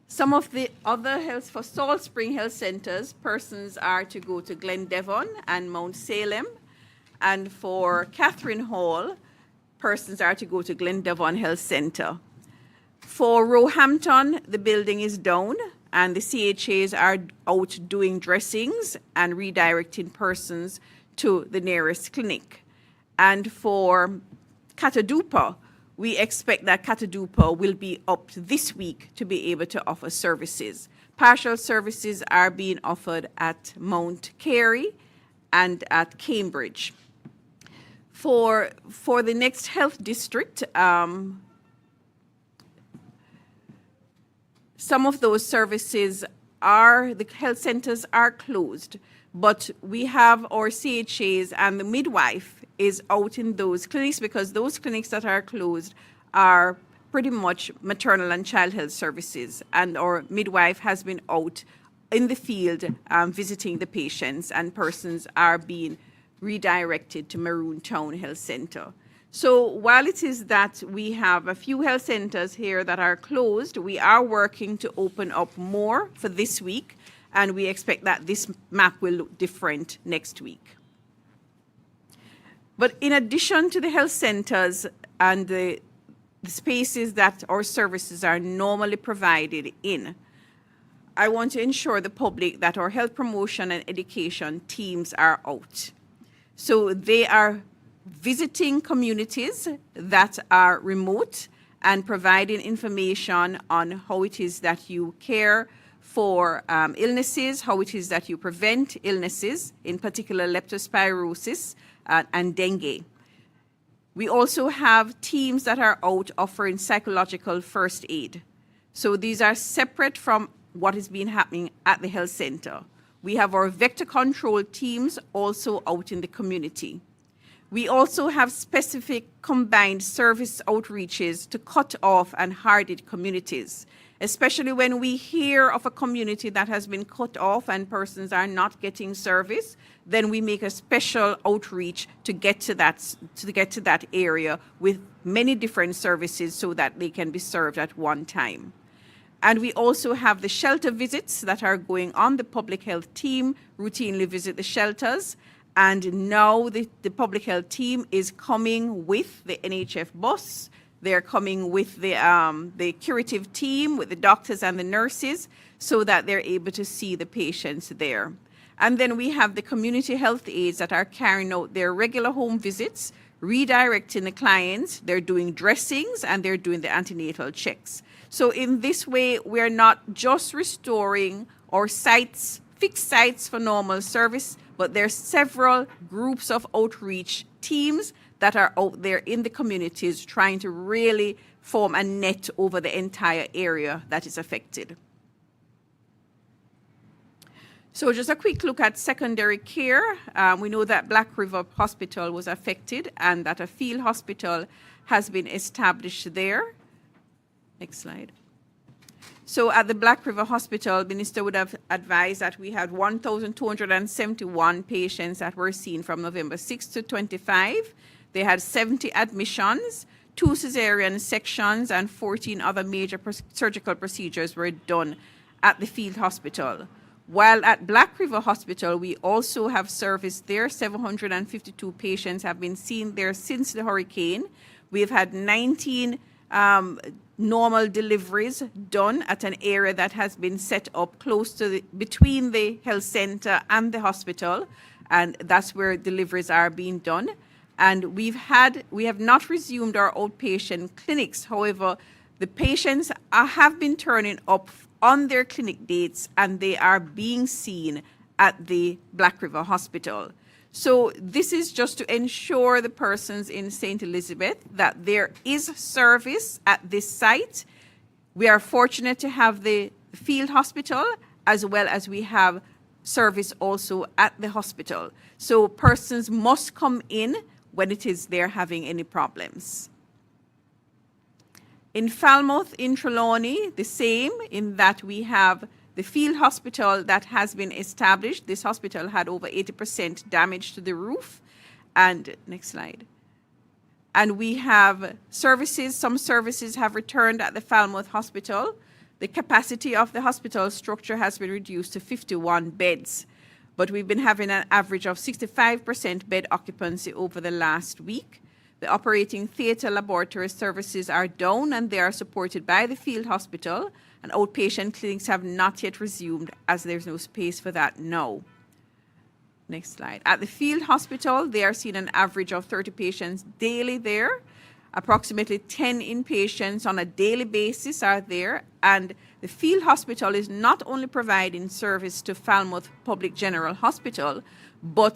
Speaker 4: some of the other health, for Salt Spring Health Centers, persons are to go to Glen Devon and Mount Salem. And for Catherine Hall, persons are to go to Glen Devon Health Center. For Roehampton, the building is down, and the CHAs are out doing dressings and redirecting persons to the nearest clinic. And for Catadupa, we expect that Catadupa will be up this week to be able to offer services. Partial services are being offered at Mount Carey and at Cambridge. For the next health district, some of those services the health centers are closed, but we have our CHAs and the midwife is out in those clinics, because those clinics that are closed are pretty much maternal and child health services, and our midwife has been out in the field visiting the patients, and persons are being redirected to Maroon Town Health Center. So while it is that we have a few health centers here that are closed, we are working to open up more for this week, and we expect that this map will look different next week. But in addition to the health centers and the spaces that our services are normally provided in, I want to ensure the public that our health promotion and education teams are out. So they are visiting communities that are remote and providing information on how it is that you care for illnesses, how it is that you prevent illnesses, in particular leptospirosis and dengue. We also have teams that are out offering psychological first aid. So these are separate from what has been happening at the health center. We have our vector control teams also out in the community. We also have specific combined service outreaches to cut off and hard-hit communities, especially when we hear of a community that has been cut off and persons are not getting service. Then we make a special outreach to get to that area with many different services so that they can be served at one time. And we also have the shelter visits that are going on. The public health team routinely visit the shelters. And now the public health team is coming with the NHF bus. They're coming with the curative team, with the doctors and the nurses, so that they're able to see the patients there. And then we have the community health aides that are carrying out their regular home visits, redirecting the clients. They're doing dressings and they're doing the antenatal checks. So in this way, we're not just restoring our sites, fixed sites for normal service, but there are several groups of outreach teams that are out there in the communities trying to really form a net over the entire area that is affected. So just a quick look at secondary care. We know that Black River Hospital was affected and that a field hospital has been established there. Next slide. So at the Black River Hospital, Minister would have advised that we had 1,271 patients that were seen from November 6 to 25. They had 70 admissions, 2 cesarean sections and 14 other major surgical procedures were done at the field hospital. While at Black River Hospital, we also have serviced there. 752 patients have been seen there since the hurricane. We've had 19 normal deliveries done at an area that has been set up close to between the health center and the hospital, and that's where deliveries are being done. And we have not resumed our outpatient clinics. However, the patients have been turning up on their clinic dates, and they are being seen at the Black River Hospital. So this is just to ensure the persons in St. Elizabeth that there is service at this site. We are fortunate to have the field hospital as well as we have service also at the hospital. So persons must come in when it is they're having any problems. In Falmouth, in Trelawney, the same, in that we have the field hospital that has been established. This hospital had over 80% damage to the roof. And next slide. And we have services, some services have returned at the Falmouth Hospital. The capacity of the hospital structure has been reduced to 51 beds, but we've been having an average of 65% bed occupancy over the last week. The operating theatre laboratory services are down, and they are supported by the field hospital, and outpatient clinics have not yet resumed as there's no space for that now. Next slide. At the field hospital, they are seeing an average of 30 patients daily there. Approximately 10 inpatients on a daily basis are there, and the field hospital is not only providing service to Falmouth Public General Hospital, but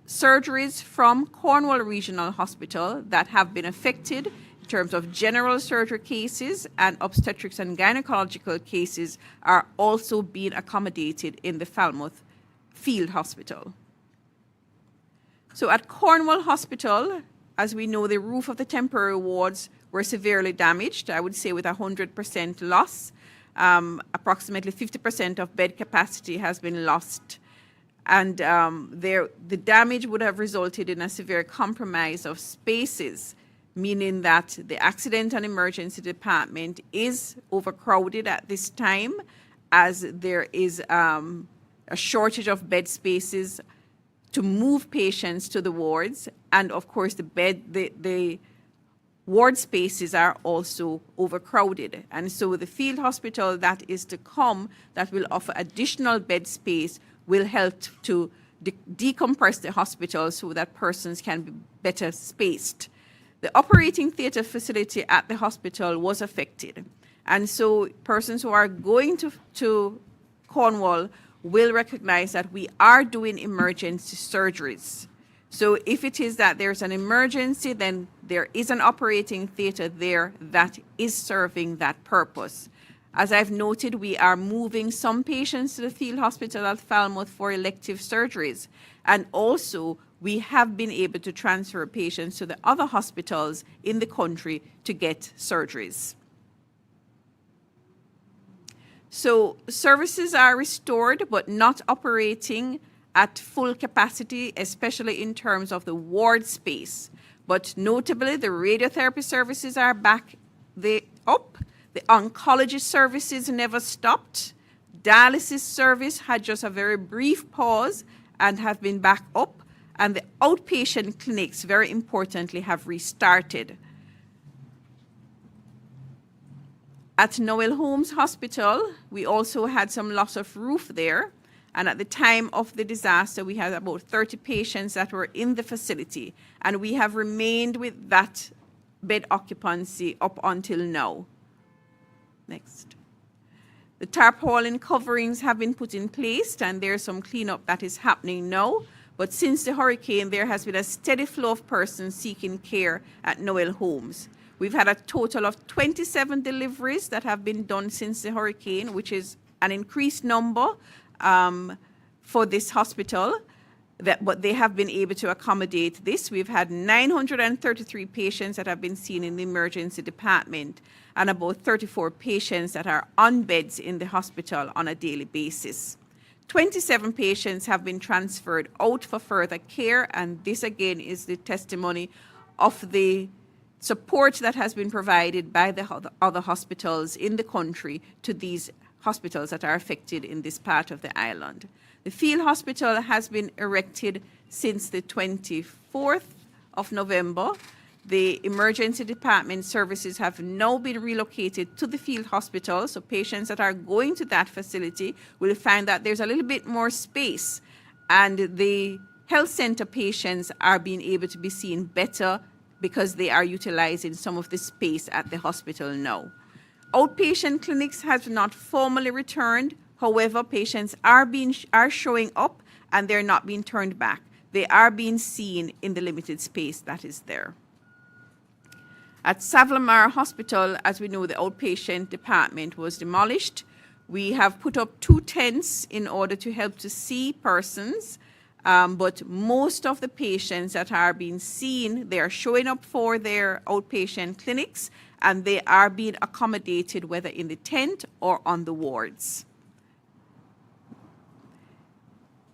Speaker 4: surgeries from Cornwall Regional Hospital that have been affected in terms of general surgery cases and obstetrics and gynecological cases are also being accommodated in the Falmouth Field Hospital. So at Cornwall Hospital, as we know, the roof of the temporary wards were severely damaged, I would say with 100% loss. Approximately 50% of bed capacity has been lost. And the damage would have resulted in a severe compromise of spaces, meaning that the accident and emergency department is overcrowded at this time, as there is a shortage of bed spaces to move patients to the wards, and of course the ward spaces are also overcrowded. And so the field hospital that is to come, that will offer additional bed space, will help to decompress the hospital so that persons can be better spaced. The operating theatre facility at the hospital was affected. And so persons who are going to Cornwall will recognize that we are doing emergency surgeries. So if it is that there's an emergency, then there is an operating theatre there that is serving that purpose. As I've noted, we are moving some patients to the field hospital at Falmouth for elective surgeries. And also, we have been able to transfer patients to the other hospitals in the country to get surgeries. So services are restored, but not operating at full capacity, especially in terms of the ward space. But notably, the radiotherapy services are back up. The oncology services never stopped. Dialysis service had just a very brief pause and have been back up. And the outpatient clinics, very importantly, have restarted. At Noel Holmes Hospital, we also had some loss of roof there. And at the time of the disaster, we had about 30 patients that were in the facility. And we have remained with that bed occupancy up until now. Next. The tarpaulin coverings have been put in place, and there's some cleanup that is happening now. But since the hurricane, there has been a steady flow of persons seeking care at Noel Holmes. We've had a total of 27 deliveries that have been done since the hurricane, which is an increased number for this hospital, but they have been able to accommodate this. We've had 933 patients that have been seen in the emergency department, and about 34 patients that are on beds in the hospital on a daily basis. 27 patients have been transferred out for further care, and this again is the testimony of the support that has been provided by the other hospitals in the country to these hospitals that are affected in this part of the island. The field hospital has been erected since the 24th of November. The emergency department services have now been relocated to the field hospital, so patients that are going to that facility will find that there's a little bit more space, and the health center patients are being able to be seen better because they are utilizing some of the space at the hospital now. Outpatient clinics have not formally returned. However, patients are showing up and they're not being turned back. They are being seen in the limited space that is there. At Savlamar Hospital, as we know, the outpatient department was demolished. We have put up 2 tents in order to help to see persons, but most of the patients that are being seen, they are showing up for their outpatient clinics, and they are being accommodated whether in the tent or on the wards.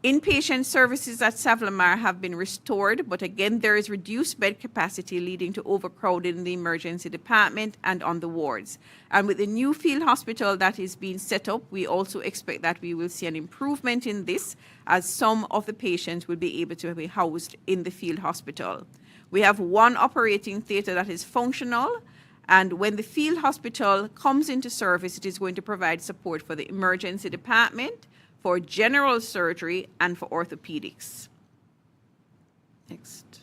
Speaker 4: Inpatient services at Savlamar have been restored, but again, there is reduced bed capacity leading to overcrowding in the emergency department and on the wards. And with the new field hospital that is being set up, we also expect that we will see an improvement in this, as some of the patients will be able to be housed in the field hospital. We have 1 operating theatre that is functional, and when the field hospital comes into service, it is going to provide support for the emergency department, for general surgery, and for orthopedics. Next.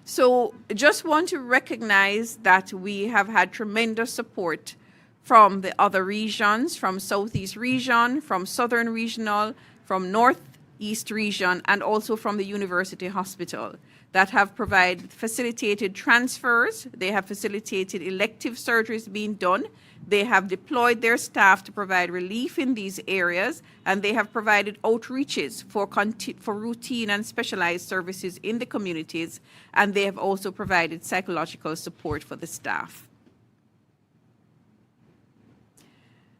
Speaker 4: So just want to recognize that we have had tremendous support from the other regions, from Southeast Region, from Southern Regional, from Northeast Region, and also from the University Hospital that have facilitated transfers. They have facilitated elective surgeries being done. They have deployed their staff to provide relief in these areas, and they have provided outreaches for routine and specialized services in the communities, and they have also provided psychological support for the staff.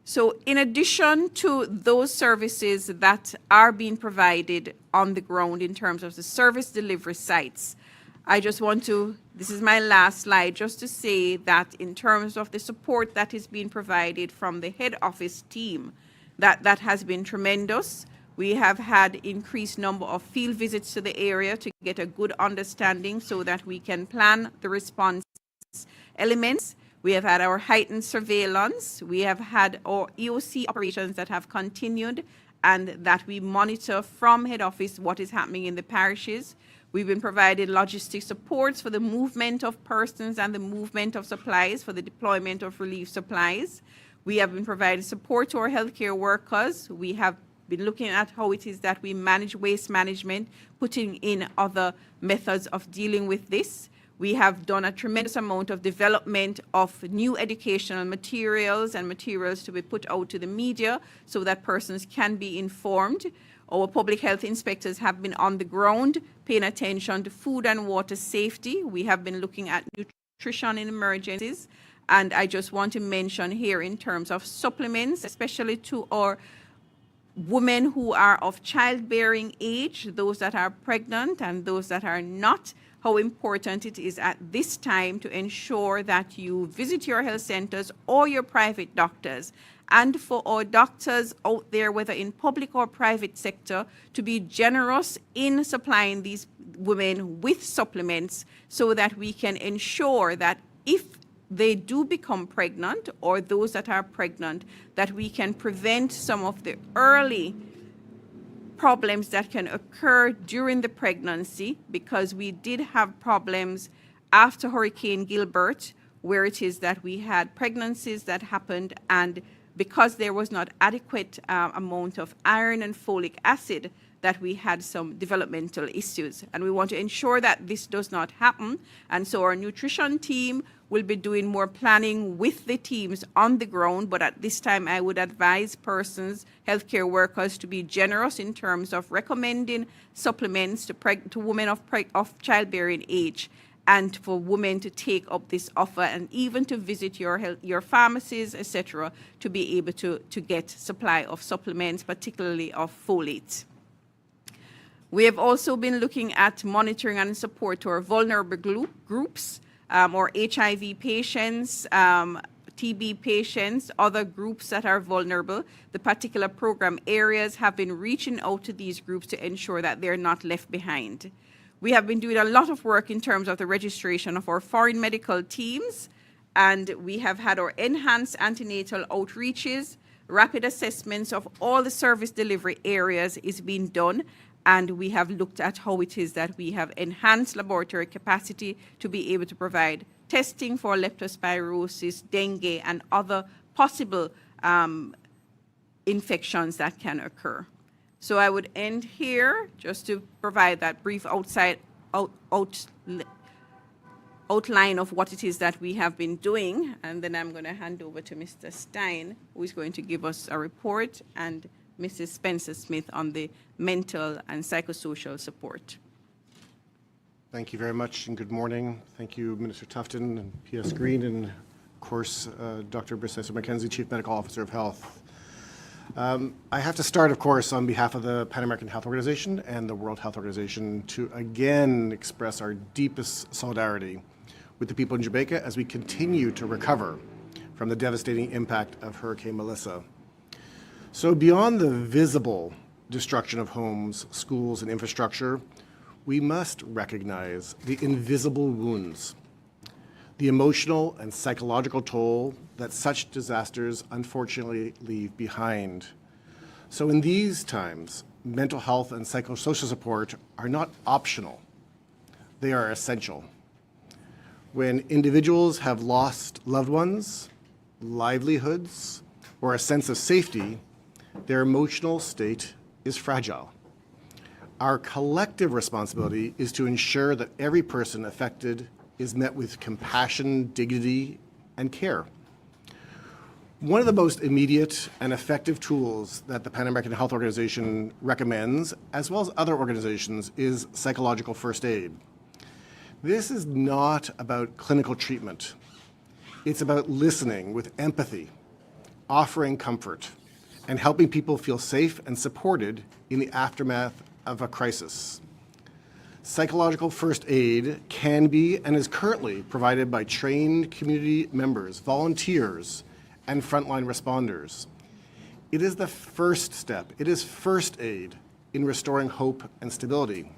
Speaker 4: So in addition to those services that are being provided on the ground in terms of the service delivery sites, I just want to, this is my last slide, just to say that in terms of the support that is being provided from the head office team, that has been tremendous. We have had increased number of field visits to the area to get a good understanding so that we can plan the response elements. We have had our heightened surveillance. We have had our EOC operations that have continued and that we monitor from head office what is happening in the parishes. We've been provided logistic supports for the movement of persons and the movement of supplies for the deployment of relief supplies. We have been providing support to our healthcare workers. We have been looking at how it is that we manage waste management, putting in other methods of dealing with this. We have done a tremendous amount of development of new educational materials and materials to be put out to the media so that persons can be informed. Our public health inspectors have been on the ground paying attention to food and water safety. We have been looking at nutrition in emergencies. And I just want to mention here in terms of supplements, especially to our women who are of childbearing age, those that are pregnant and those that are not, how important it is at this time to ensure that you visit your health centers or your private doctors. And for our doctors out there, whether in public or private sector, to be generous in supplying these women with supplements so that we can ensure that if they do become pregnant or those that are pregnant, that we can prevent some of the early problems that can occur during the pregnancy, because we did have problems after Hurricane Gilbert, where it is that we had pregnancies that happened, and because there was not adequate amount of iron and folic acid, that we had some developmental issues. And we want to ensure that this does not happen. And so our nutrition team will be doing more planning with the teams on the ground. But at this time, I would advise persons, healthcare workers, to be generous in terms of recommending supplements to women of childbearing age, and for women to take up this offer, and even to visit your pharmacies, etc., to be able to get supply of supplements, particularly of folate. We have also been looking at monitoring and support to our vulnerable groups. or HIV patients, TB patients, other groups that are vulnerable. The particular program areas have been reaching out to these groups to ensure that they're not left behind. We have been doing a lot of work in terms of the registration of our foreign medical teams, and we have had our enhanced antenatal outreaches, rapid assessments of all the service delivery areas is being done, and we have looked at how it is that we have enhanced laboratory capacity to be able to provide testing for leptospirosis, dengue, and other possible infections that can occur. So I would end here just to provide that brief outline of what it is that we have been doing, and then I'm going to hand over to Mr. Stein, who is going to give us a report, and Mrs. Spencer Smith on the mental and psychosocial support.
Speaker 6: Thank you very much, and good morning. Thank you, Minister Tufton and P.S. Green, and of course, Dr. Brissesser McKenzie, Chief Medical Officer of Health. I have to start, of course, on behalf of the Pan American Health Organization and the World Health Organization to again express our deepest solidarity with the people in Jamaica as we continue to recover from the devastating impact of Hurricane Melissa. So beyond the visible destruction of homes, schools, and infrastructure, we must recognize the invisible wounds, the emotional and psychological toll that such disasters unfortunately leave behind. So in these times, mental health and psychosocial support are not optional. They are essential. When individuals have lost loved ones, livelihoods, or a sense of safety, their emotional state is fragile. Our collective responsibility is to ensure that every person affected is met with compassion, dignity, and care. One of the most immediate and effective tools that the Pan American Health Organization recommends, as well as other organizations, is psychological first aid. This is not about clinical treatment. It's about listening with empathy, offering comfort, and helping people feel safe and supported in the aftermath of a crisis. Psychological first aid can be and is currently provided by trained community members, volunteers, and frontline responders. It is the first step. It is first aid in restoring hope and stability.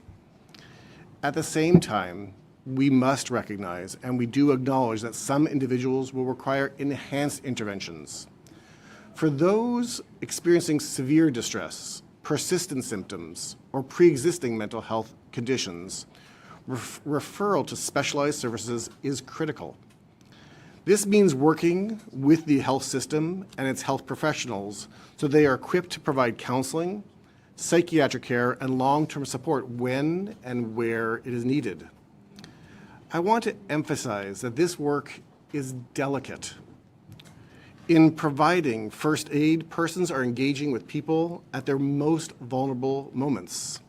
Speaker 6: At the same time, we must recognize, and we do acknowledge, that some individuals will require enhanced interventions. For those experiencing severe distress, persistent symptoms, or pre-existing mental health conditions, referral to specialized services is critical. This means working with the health system and its health professionals so they are equipped to provide counseling, psychiatric care, and long-term support when and where it is needed. I want to emphasize that this work is delicate. In providing first aid, persons are engaging with people at their most vulnerable moments.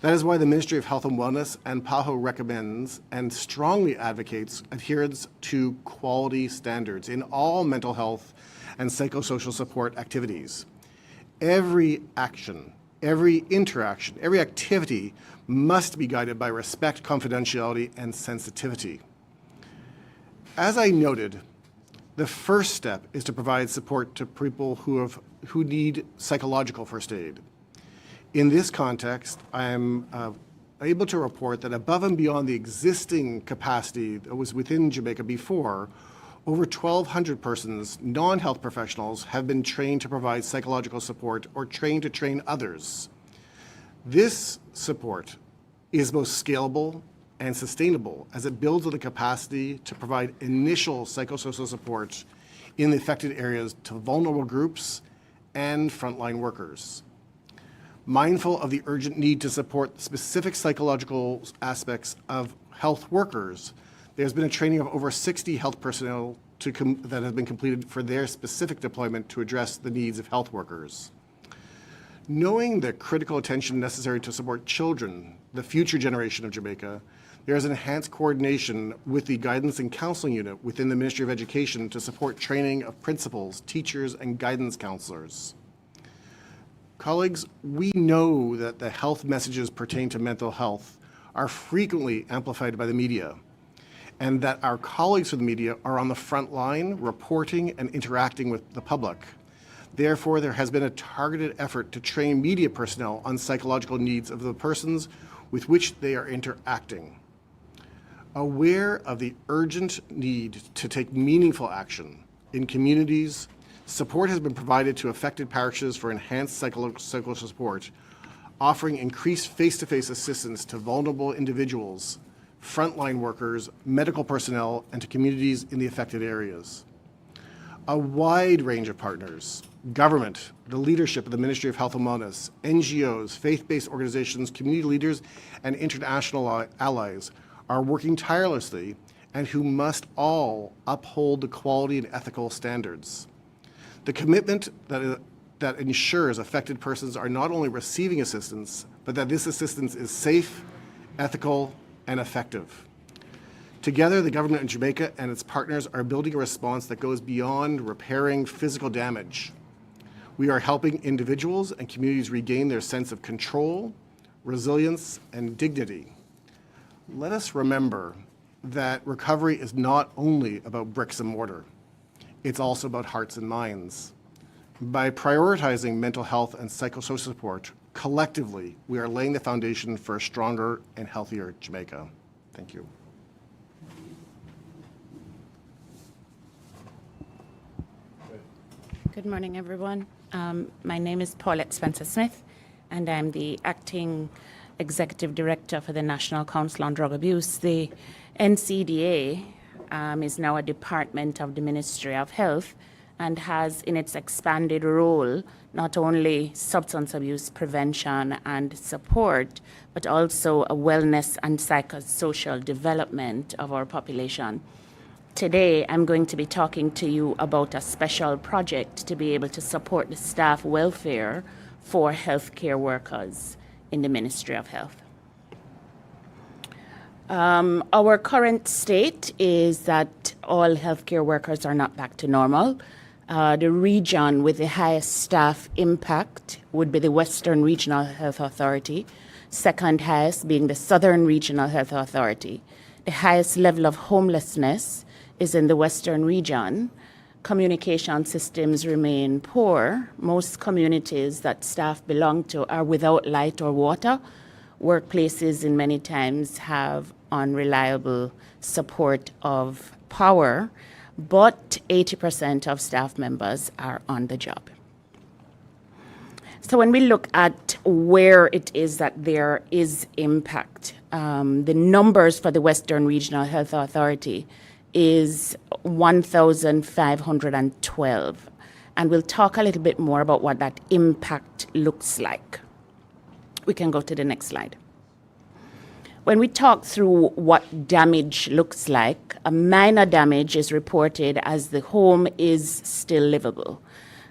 Speaker 6: That is why the Ministry of Health and Wellness and PAHO recommends and strongly advocates adherence to quality standards in all mental health and psychosocial support activities. Every action, every interaction, every activity must be guided by respect, confidentiality, and sensitivity. As I noted, the first step is to provide support to people who need psychological first aid. In this context, I am able to report that above and beyond the existing capacity that was within Jamaica before, over 1,200 persons, non-health professionals, have been trained to provide psychological support or trained to train others. This support is both scalable and sustainable as it builds on the capacity to provide initial psychosocial support in the affected areas to vulnerable groups and frontline workers. Mindful of the urgent need to support specific psychological aspects of health workers, there's been a training of over 60 health personnel that has been completed for their specific deployment to address the needs of health workers. Knowing the critical attention necessary to support children, the future generation of Jamaica, there is enhanced coordination with the Guidance and Counseling Unit within the Ministry of Education to support training of principals, teachers, and guidance counselors. Colleagues, we know that the health messages pertaining to mental health are frequently amplified by the media, and that our colleagues from the media are on the front line reporting and interacting with the public. Therefore, there has been a targeted effort to train media personnel on psychological needs of the persons with which they are interacting. Aware of the urgent need to take meaningful action in communities, support has been provided to affected parishes for enhanced psychosocial support, offering increased face-to-face assistance to vulnerable individuals, frontline workers, medical personnel, and to communities in the affected areas. A wide range of partners, government, the leadership of the Ministry of Health and Wellness, NGOs, faith-based organizations, community leaders, and international allies are working tirelessly and who must all uphold the quality and ethical standards. The commitment that ensures affected persons are not only receiving assistance, but that this assistance is safe, ethical, and effective. Together, the government of Jamaica and its partners are building a response that goes beyond repairing physical damage. We are helping individuals and communities regain their sense of control, resilience, and dignity. Let us remember that recovery is not only about bricks and mortar. It's also about hearts and minds. By prioritizing mental health and psychosocial support, collectively, we are laying the foundation for a stronger and healthier Jamaica. Thank you.
Speaker 9: Good morning, everyone. My name is Paulette Spencer-Smith, and I'm the acting executive director for the National Council on Drug Abuse. The NCDA is now a department of the Ministry of Health and has in its expanded role not only substance abuse prevention and support, but also a wellness and psychosocial development of our population. Today, I'm going to be talking to you about a special project to be able to support the staff welfare for healthcare workers in the Ministry of Health. Our current state is that all healthcare workers are not back to normal. The region with the highest staff impact would be the Western Regional Health Authority, second highest being the Southern Regional Health Authority. The highest level of homelessness is in the Western region. Communication systems remain poor. Most communities that staff belong to are without light or water. Workplaces in many times have unreliable support of power, but 80% of staff members are on the job. So when we look at where it is that there is impact, the numbers for the Western Regional Health Authority is 1,512. And we'll talk a little bit more about what that impact looks like. We can go to the next slide. When we talk through what damage looks like, a minor damage is reported as the home is still livable.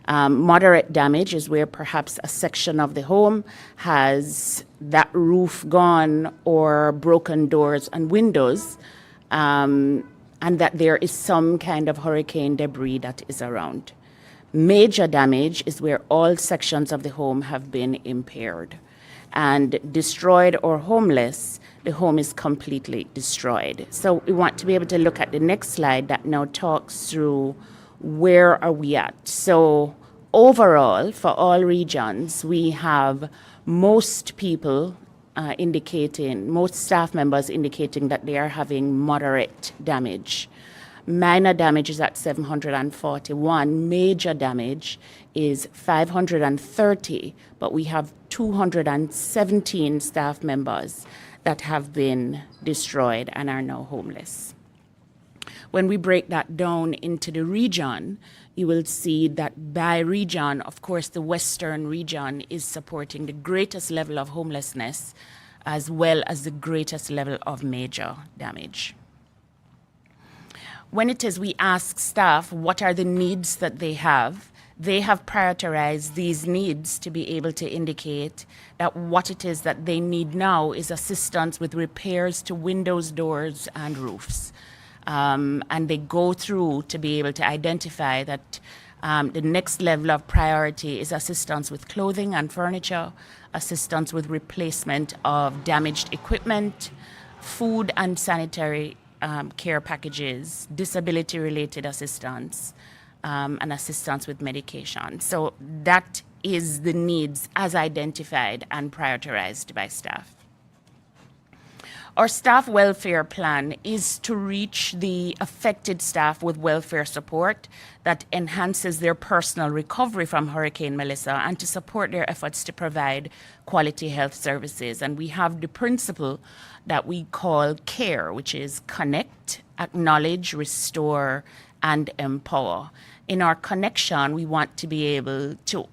Speaker 9: Moderate damage is where perhaps a section of the home has that roof gone or broken doors and windows, and that there is some kind of hurricane debris that is around. Major damage is where all sections of the home have been impaired. And destroyed or homeless, the home is completely destroyed. So we want to be able to look at the next slide that now talks through where are we at. So overall, for all regions, we have most people most staff members indicating that they are having moderate damage. Minor damage is at 741. Major damage is 530, but we have 217 staff members that have been destroyed and are now homeless. When we break that down into the region, you will see that by region, of course, the Western region is supporting the greatest level of homelessness as well as the greatest level of major damage. When it is we ask staff what are the needs that they have prioritized these needs to be able to indicate that what it is that they need now is assistance with repairs to windows, doors, and roofs. And they go through to be able to identify that the next level of priority is assistance with clothing and furniture, assistance with replacement of damaged equipment, food and sanitary care packages, disability-related assistance, and assistance with medication. So that is the needs as identified and prioritized by staff. Our staff welfare plan is to reach the affected staff with welfare support that enhances their personal recovery from Hurricane Melissa and to support their efforts to provide quality health services. And we have the principle that we call CARE, which is connect, acknowledge, restore, and empower. In our connection, we want to be able to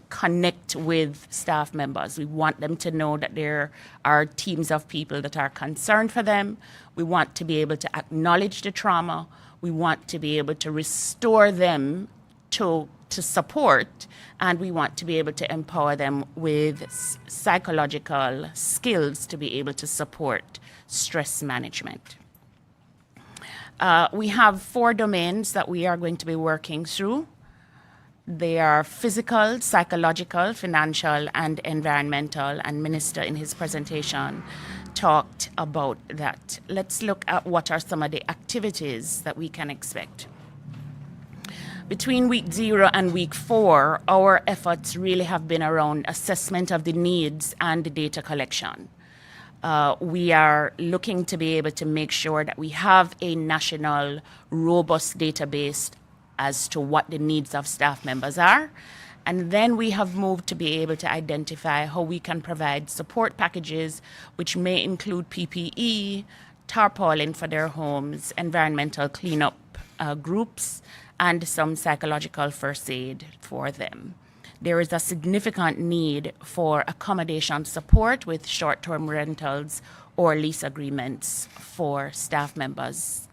Speaker 9: connect with staff members. We want them to know that there are teams of people that are concerned for them. We want to be able to acknowledge the trauma. We want to be able to restore them to support, and we want to be able to empower them with psychological skills to be able to support stress management. We have 4 domains that we are going to be working through. They are physical, psychological, financial, and environmental, and Minister in his presentation talked about that. Let's look at what are some of the activities that we can expect. Between week 0 and week 4, our efforts really have been around assessment of the needs and the data collection. We are looking to be able to make sure that we have a national, robust database as to what the needs of staff members are. And then we have moved to be able to identify how we can provide support packages, which may include PPE, tarpaulin for their homes, environmental cleanup groups, and some psychological first aid for them. There is a significant need for accommodation support with short-term rentals or lease agreements for staff members.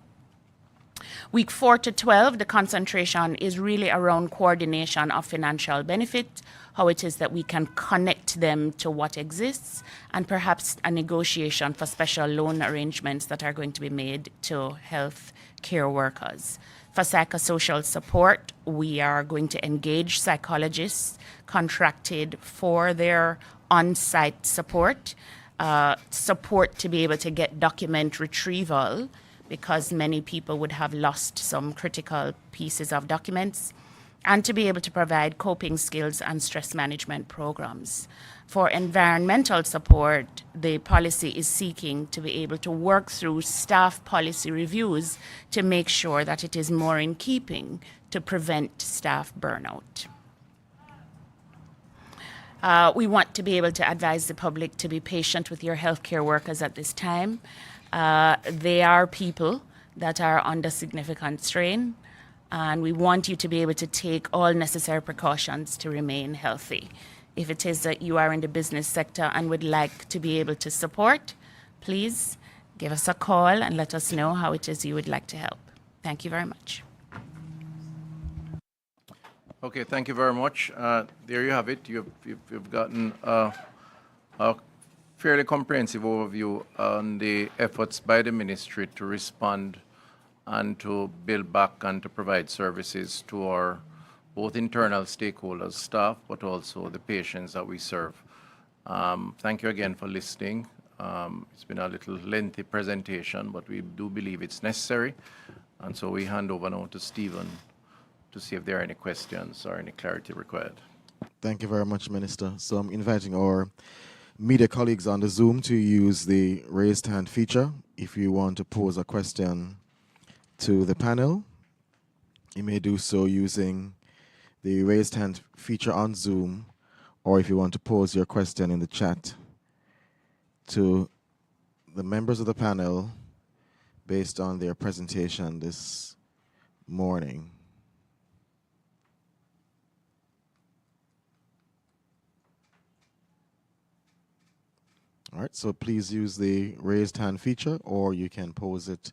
Speaker 9: Week 4 to 12, the concentration is really around coordination of financial benefit, how it is that we can connect them to what exists, and perhaps a negotiation for special loan arrangements that are going to be made to health care workers. For psychosocial support, we are going to engage psychologists contracted for their on-site support, support to be able to get document retrieval, because many people would have lost some critical pieces of documents, and to be able to provide coping skills and stress management programs. For environmental support, the policy is seeking to be able to work through staff policy reviews to make sure that it is more in keeping to prevent staff burnout. We want to be able to advise the public to be patient with your healthcare workers at this time. They are people that are under significant strain, and we want you to be able to take all necessary precautions to remain healthy. If it is that you are in the business sector and would like to be able to support, please give us a call and let us know how it is you would like to help. Thank you very much.
Speaker 12: Okay, thank you very much. There you have it. You've gotten a fairly comprehensive overview on the efforts by the ministry to respond and to build back and to provide services to our both internal stakeholders, staff, but also the patients that we serve. Thank you again for listening. It's been a little lengthy presentation, but we do believe it's necessary. And so we hand over now to Stephen to see if there are any questions or any clarity required.
Speaker 11: Thank you very much, Minister. So I'm inviting our media colleagues on the Zoom to use the raised hand feature. If you want to pose a question to the panel, you may do so using the raised hand feature on Zoom, or if you want to pose your question in the chat to the members of the panel based on their presentation this morning. All right, so please use the raised hand feature, or you can pose it,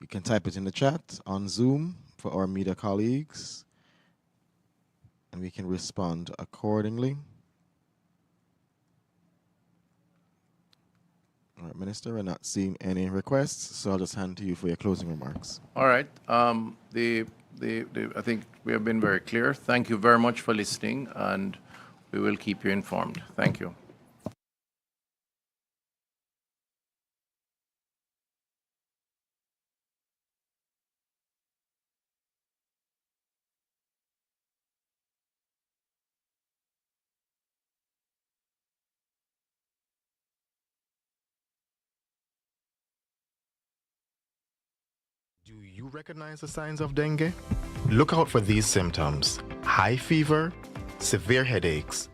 Speaker 11: you can type it in the chat on Zoom for our media colleagues, and we can respond accordingly. All right, Minister, we're not seeing any requests, so I'll just hand to you for your closing remarks.
Speaker 12: All right. I think we have been very clear. Thank you very much for listening, and we will keep you informed. Thank you.
Speaker 8: Do you recognize the signs of dengue? Look out for these symptoms: high fever, severe headaches.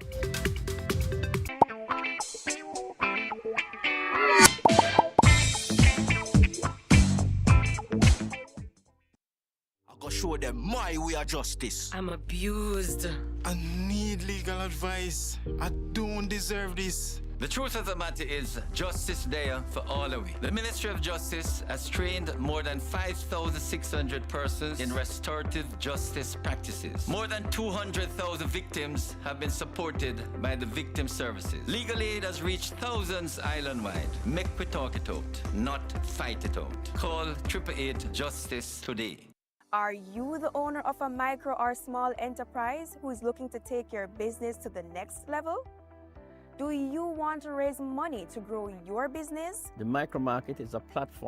Speaker 24: I go show them my way of justice.
Speaker 10: I'm abused.
Speaker 23: I need legal advice. I don't deserve this.
Speaker 13: The truth of the matter is, justice there for all of we. The Ministry of Justice has trained more than 5,600 persons in restorative justice practices. More than 200,000 victims have been supported by the victim services. Legal aid has reached thousands island-wide. Make we talk it out, not fight it out. Call 888 Justice today.
Speaker 15: Are you the owner of a micro or small enterprise who is looking to take your business to the next level? Do you want to raise money to grow your business?
Speaker 16: The micro market is a platform